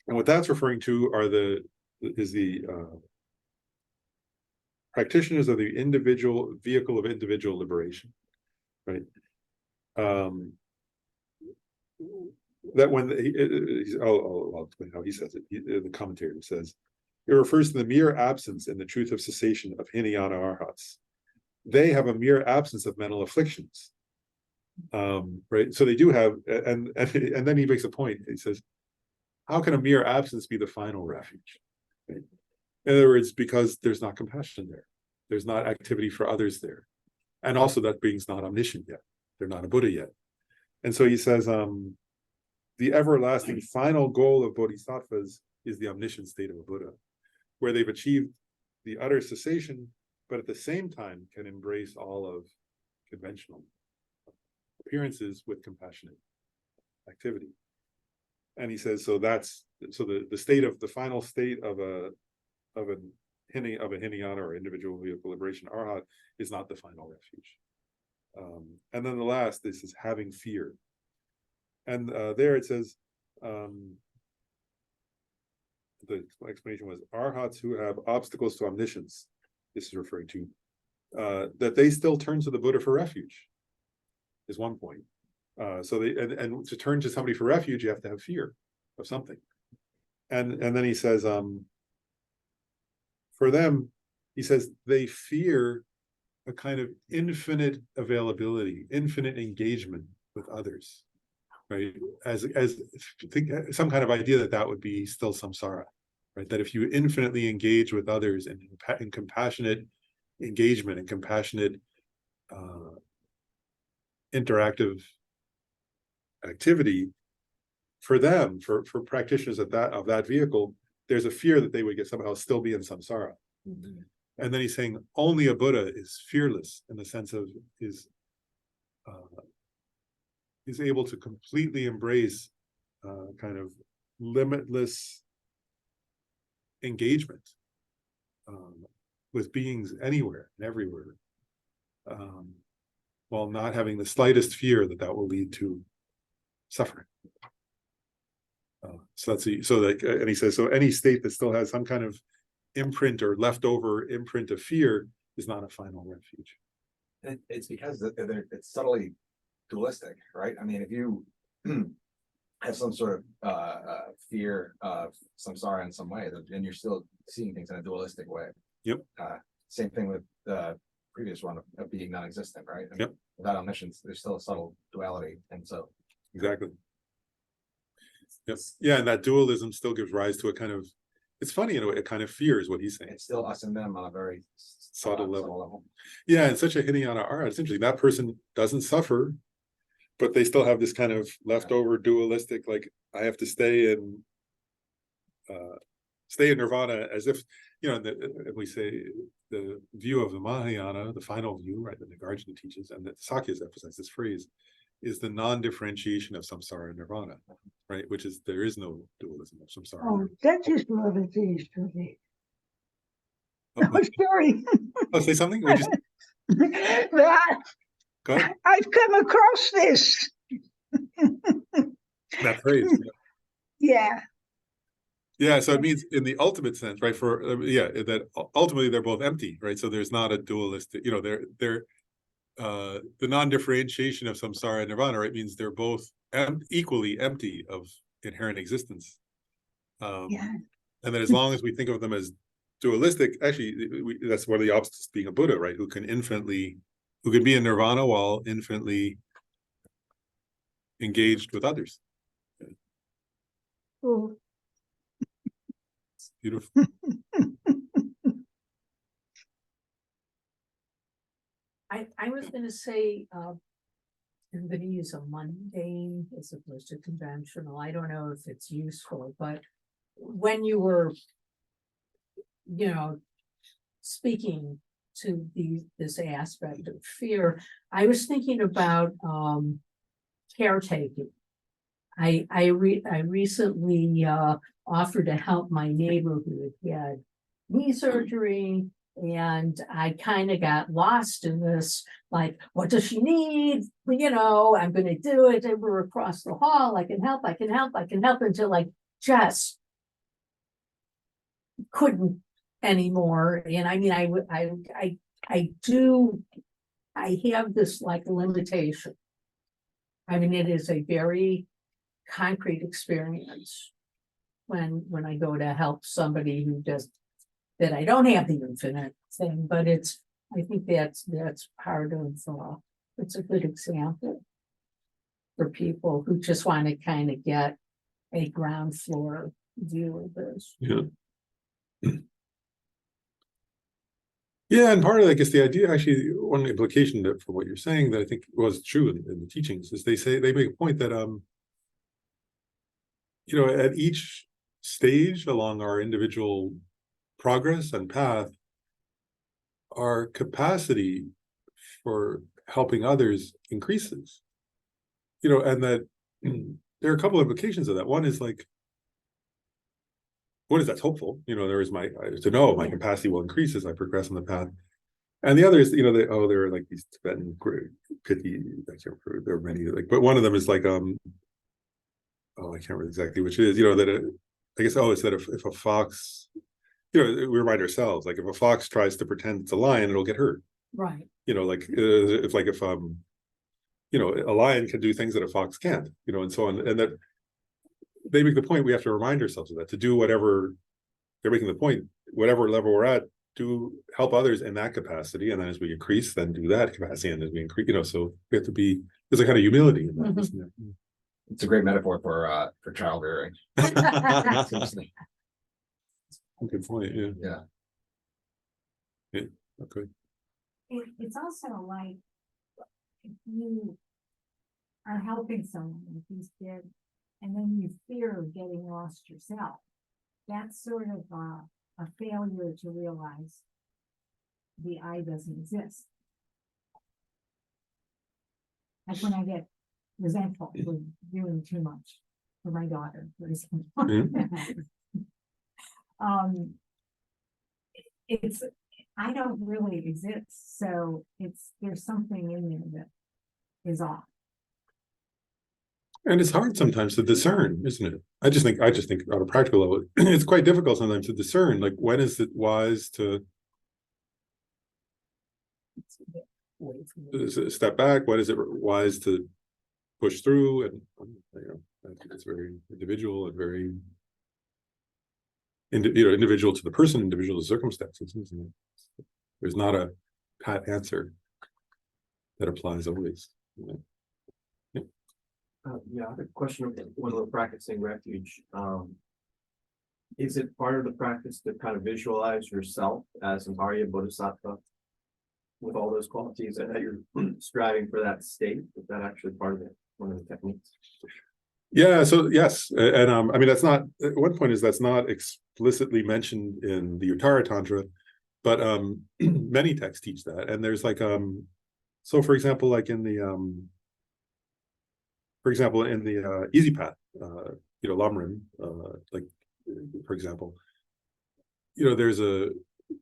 what that's referring to is the practitioners of the individual vehicle of individual liberation, right? That when I'll explain how he says it. In the commentary, it says it refers to the mere absence in the truth of cessation of Hinayana Arhats. They have a mere absence of mental afflictions, right? So they do have, and then he makes a point. He says, how can a mere absence be the final refuge? Right? In other words, because there's not compassion there, there's not activity for others there, and also that being's not omniscient yet. They're not a Buddha yet, and so he says, the everlasting final goal of bodhisattvas is the omniscient state of a Buddha, where they've achieved the utter cessation, but at the same time can embrace all of conventional appearances with compassionate activity. And he says, the final state of a Hinayana or individual vehicle liberation arhat is not the final refuge. And then the last, this is having fear. And there it says, the explanation was arhats who have obstacles to omniscience. This is referring to that they still turn to the Buddha for refuge. Is one point. So they and to turn to somebody for refuge, you have to have fear of something. And then he says, for them, he says they fear a kind of infinite availability, infinite engagement with others, right? As some kind of idea that would be still samsara, right? That if you infinitely engage with others in compassionate engagement and compassionate interactive activity, for them, for practitioners of that vehicle, there's a fear that they would get somehow still be in samsara. Mm-hmm. And then he's saying only a Buddha is fearless in the sense of is able to completely embrace kind of limitless engagement with beings anywhere and everywhere, while not having the slightest fear that will lead to suffering. And he says, so any state that still has some kind of imprint or leftover imprint of fear is not a final refuge. It's because it's subtly dualistic, right? I mean, if you have some sort of fear of samsara in some way, then you're still seeing things in a dualistic way. Yep. Same thing with the previous one of being non-existent, right? I mean, Yep. Without omniscience, there's still a subtle duality, and so Exactly. Yes, yeah, and that dualism still gives rise to a kind of, it's funny in a way, a kind of fear is what he's saying. it's still us and them on a very Subtle level. Yeah, and such a Hinayana art, it's interesting, that person doesn't suffer, but they still have this kind of leftover dualistic, like, I have to stay in nirvana, as if, you know, we say the view of the Mahayana, the final view, right, that Nagarjuna teaches, and that Sakyas emphasize this phrase, is the non-differentiation of samsara and nirvana, right? Which is, there is no dualism of samsara. Oh, that is what it is to me. Oh, Oh, sorry. oh, say something? We just, That go ahead. I've come across this. That phrase. Yeah. Yeah, so it means in the ultimate sense, right? For that ultimately they're both empty, right? So there's not a dualistic, you know, they're the non-differentiation of samsara and nirvana, right? Means they're both equally empty of inherent existence. Yeah. And that as long as we think of them as dualistic, actually, that's one of the opposites to being a Buddha, right? Who can be in nirvana while infinitely engaged with others. Oh. Beautiful. I was gonna say, I'm gonna use a mundane as opposed to conventional. I don't know if it's useful, but when you were, you know, speaking to this aspect of fear, I was thinking about caretaking. I recently offered to help my neighbor who had knee surgery, and I kind of got lost in this, like, what does she need? Well, you know, I'm going to do it. And we're across the hall. I can help until I just couldn't anymore. And I mean, I have this like limitation. I mean, it is a very concrete experience when I go to help somebody who does that. I don't have the infinite thing, but I think that's part of it's a good example for people who just want to kind of get a ground floor view of this. Yeah. Yeah, and part of, I guess, the idea, actually, one implication that for what you're saying that I think was true in the teachings is they make a point that you know, at each stage along our individual progress and path, our capacity for helping others increases. You know, and that there are a couple of implications of that. One is like, what is that's hopeful? You know, there is my capacity will increase as I progress on the path. And the other is, you know, there are like these Tibetan pithy, I can't remember, there are many, like, but one of them is like I can't remember exactly which it is, you know, that I guess it's that if a fox, you know, we remind ourselves, like, if a fox tries to pretend it's a lion, it'll get hurt. Right. You know, like if you know, a lion can do things that a fox can't, you know, and so on. And that they make the point, we have to remind ourselves of that, to do whatever they're making the point, whatever level we're at, to help others in that capacity. And then as we increase, then do that capacity. And as we increase, you know, so we have to there's a kind of humility in that. Mhm. Isn't there? it's a great metaphor for child rearing. Seriously. Good point. Yeah. Yeah. Okay. It's also like, if you are helping someone with these kids, and then you fear of getting lost yourself, that's sort of a failure to realize the I doesn't exist. Like when I get resentful for doing too much for my daughter, for example. It's, I don't really exist, so there's something in there that is off. And it's hard sometimes to discern, isn't it? I just think on a practical level, it's quite difficult sometimes to discern, like, when is it wise to, away from it. step back, what is it wise to push through, and I think it's very individual and very individual to the person, individual to circumstances, isn't it? There's not a pat answer that applies always. Yeah, I have a question when we're practicing refuge. Is it part of the practice to kind of visualize yourself as an Arya Bodhisattva with all those qualities, and that you're striving for that state? Is that actually part of it, one of the techniques? Yeah, so yes, and I mean, that's not, at one point is that's not explicitly mentioned in the Uttara Tantra, but many texts teach that. And there's like so for example, like in the Easy Path, Lamrim, like for example, there's a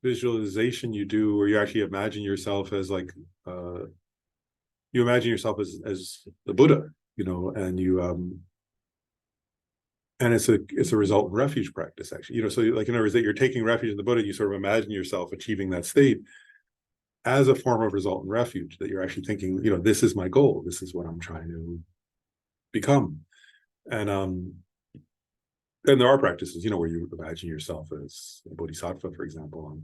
visualization you do where you actually imagine yourself as like you imagine yourself as the Buddha, and you and it's a result in refuge practice, actually. So like, in other words, that you're taking refuge in the Buddha, you sort of imagine yourself achieving that state as a form of result in refuge, that you're actually thinking, this is my goal, this is what I'm trying to become. And there are practices, where you imagine yourself as a bodhisattva, for example.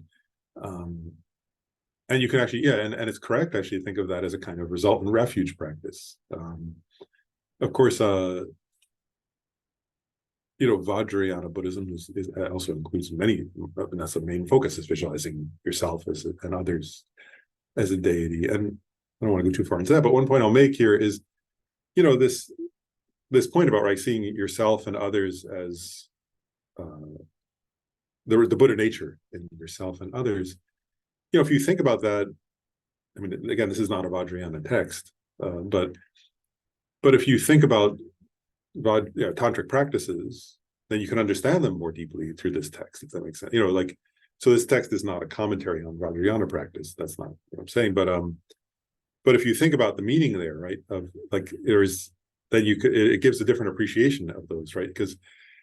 And you can actually, and it's correct actually to think of that as a kind of result in refuge practice. Of course, Vajrayana Buddhism is also includes many, and that's the main focus, is visualizing yourself and others as a deity. And I don't want to go too far into that, but one point I'll make here is, this point about seeing yourself and others as the Buddha nature in yourself and others. If you think about that, I mean, again, this is not a Vajrayana text, but if you think about tantric practices, then you can understand them more deeply through this text, if that makes sense. So this text is not a commentary on Vajrayana practice. That's not what I'm saying. But if you think about the meaning there, right, of like it gives a different appreciation of those, right? Because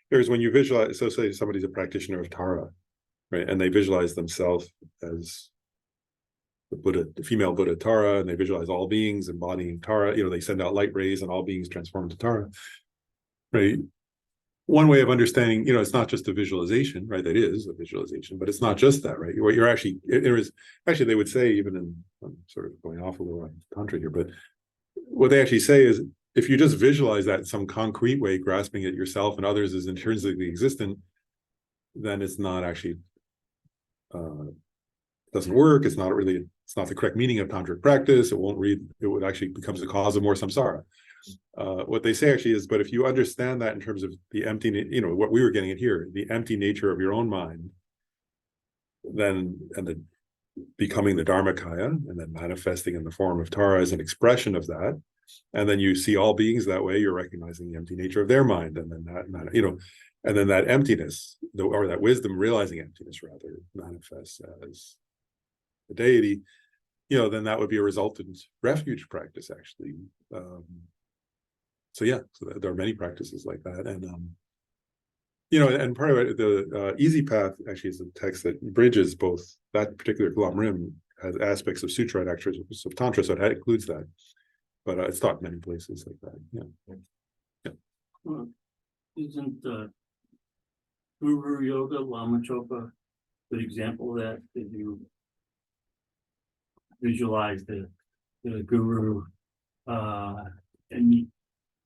there's when you visualize, so say somebody's a practitioner of Tara, right, and they visualize themselves as the Buddha, the female Buddha Tara, and they visualize all beings embodying Tara. They send out light rays and all beings transform into Tara. Right. One way of understanding, it's not just a visualization, right? That is a visualization, but it's not just that, right? What you're actually, they would say, even in, I'm sort of going off a little on Tantra here, but what they actually say is, if you just visualize that in some concrete way, grasping it yourself and others as intrinsically existent, then it's not actually, doesn't work. It's not the correct meaning of tantric practice. It would actually becomes the cause of more samsara. What they say actually is, but if you understand that in terms of the empty, what we were getting at here, the empty nature of your own mind, then, and the becoming the Dharmakaya, and then manifesting in the form of Tara as an expression of that, and then you see all beings that way, you're recognizing the empty nature of their mind, and then and then that emptiness, or that wisdom realizing emptiness rather, manifests as the deity, then that would be a resultant refuge practice, actually. So there are many practices like that, and and part of it, the Easy Path actually is a text that bridges both. That particular Lamrim has aspects of sutra and aspects of tantra, so it includes that. But it's taught in many places like that. Yeah. Well, isn't Guru Yoga, Lama Chopa, a good example of that? That you visualize the guru and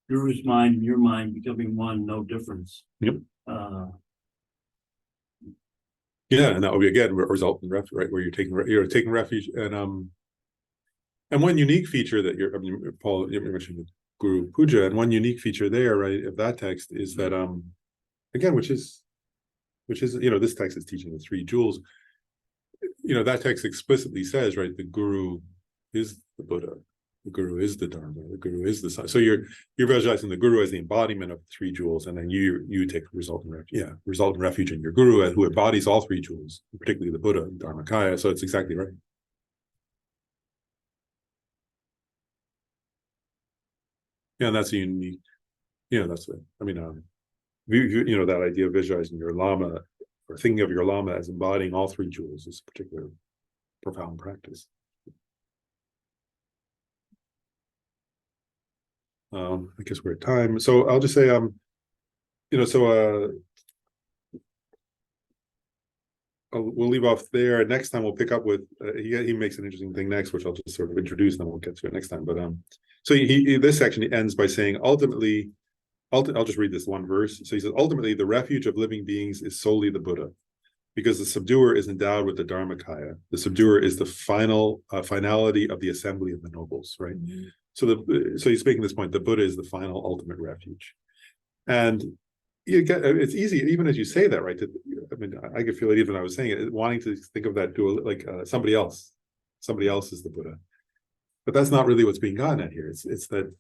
Guru's mind and your mind becoming one, no difference. Yep. And that would be again a result in refuge, right? Where you're taking refuge, and one unique feature that Paul, you mentioned Guru Puja, and one unique feature there, right, of that text is that again, which is this text is teaching the three jewels. That text explicitly says, right, the Guru is the Buddha, the Guru is the Dharma, the Guru is the Sun. So you're visualizing the Guru as the embodiment of the three jewels, and then you take result in refuge in your Guru, who embodies all three jewels, particularly the Buddha and Dharmakaya. So it's exactly right. Yeah, and that's a unique. That's it. I mean, that idea of visualizing your Lama, or thinking of your Lama as embodying all three jewels, is a particular profound practice. I guess we're at time, so I'll just say, we'll leave off there. Next time we'll pick up with, he makes an interesting thing next, which I'll just sort of introduce, and then we'll get to it next time. But so this section ends by saying, ultimately, I'll just read this one verse. So he says, ultimately, the refuge of living beings is solely the Buddha, because the subduer is endowed with the Dharmakaya. The subduer is the finality of the assembly of the nobles, right? Mhm. So he's making this point: the Buddha is the final ultimate refuge, and it's easy, even as you say that, right? I mean, I could feel it even when I was saying it, wanting to think of that dual, like somebody else is the Buddha, but that's not really what's being gotten at here. It's that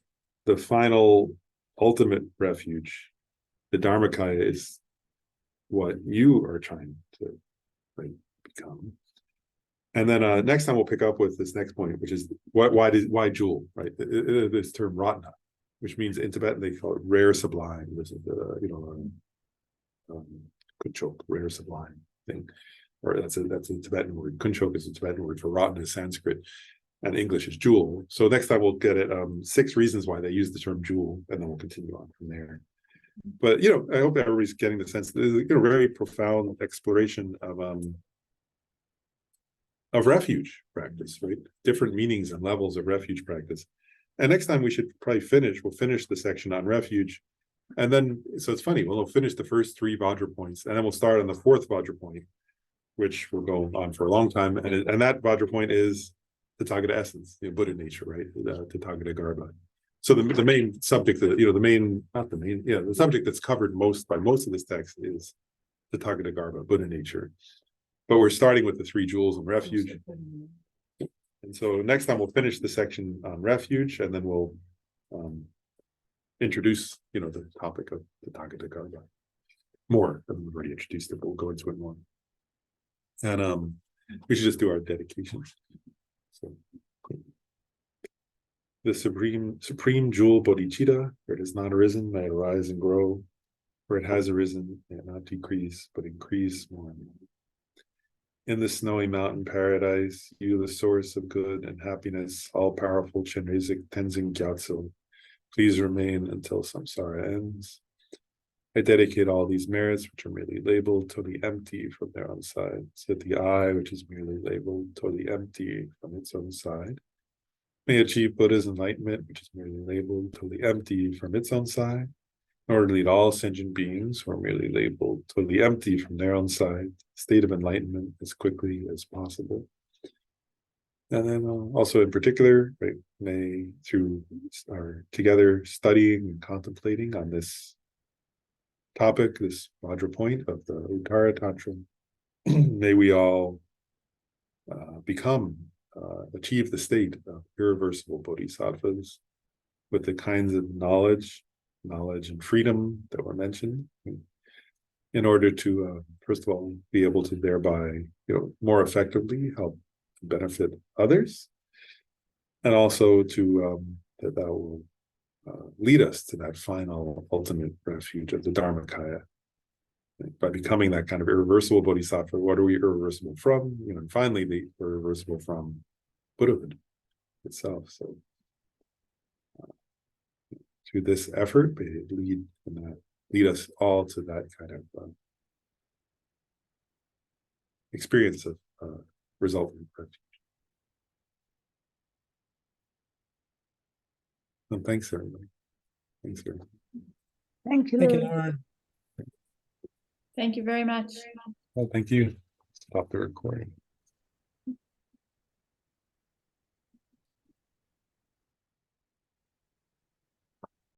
the final ultimate refuge, the Dharmakaya, is what you are trying to, like, become. And then next time we'll pick up with this next point, which is why jewel, right? This term ratna, which means in Tibetan they call it rare sublime. This is kunchok, rare sublime thing, or that's a Tibetan word. Kunchok is a Tibetan word for ratna, Sanskrit, and English is jewel. So next time we'll get at 6 reasons why they use the term jewel, and then we'll continue on from there. But I hope everybody's getting the sense that this is a very profound exploration of refuge practice, right? Different meanings and levels of refuge practice. And next time we'll finish the section on refuge. And then, so it's funny, we'll finish the first 3 Vajra points, and then we'll start on the 4th Vajra point, which will go on for a long time. And that Vajra point is the Tathagata essence, Buddha nature, right? The Tathagata Garbha. So the main subject that, the subject that's covered by most of this text is the Tathagata Garbha, Buddha nature. But we're starting with the 3 jewels of refuge. And so next time we'll finish the section on refuge, and then we'll introduce, the topic of the Tathagata Garbha more than we've already introduced it, but we'll go into it more. And we should just do our dedications. So the supreme jewel bodhicitta, where it has not arisen, may arise and grow. Where it has arisen, may it not decrease, but increase more and more. In the snowy mountain paradise, you, the source of good and happiness, all-powerful Chenrezig Tenzin Gyatso, please remain until samsara ends. I dedicate all these merits, which are merely labeled, totally empty from their own side, so that the I, which is merely labeled, totally empty from its own side, may achieve Buddha's enlightenment, which is merely labeled, totally empty from its own side, in order to lead all sentient beings who are merely labeled, totally empty from their own side, state of enlightenment as quickly as possible. And then also in particular, right, may through our together studying and contemplating on this topic, this Vajra point of the Uttara Tantra, may we all achieve the state of irreversible bodhisattvas with the kinds of knowledge and freedom that were mentioned, in order to first of all be able to thereby more effectively help benefit others, and also to that will lead us to that final ultimate refuge of the Dharmakaya. By becoming that kind of irreversible bodhisattva, what are we irreversible from? And finally, we're irreversible from Buddhahood itself. So through this effort, it lead us all to that kind of experience of resultant refuge. And thanks, everybody. Thanks, everybody. Thank you. Thank you, Lauren. Thank you very much. Well, thank you. Stop the recording.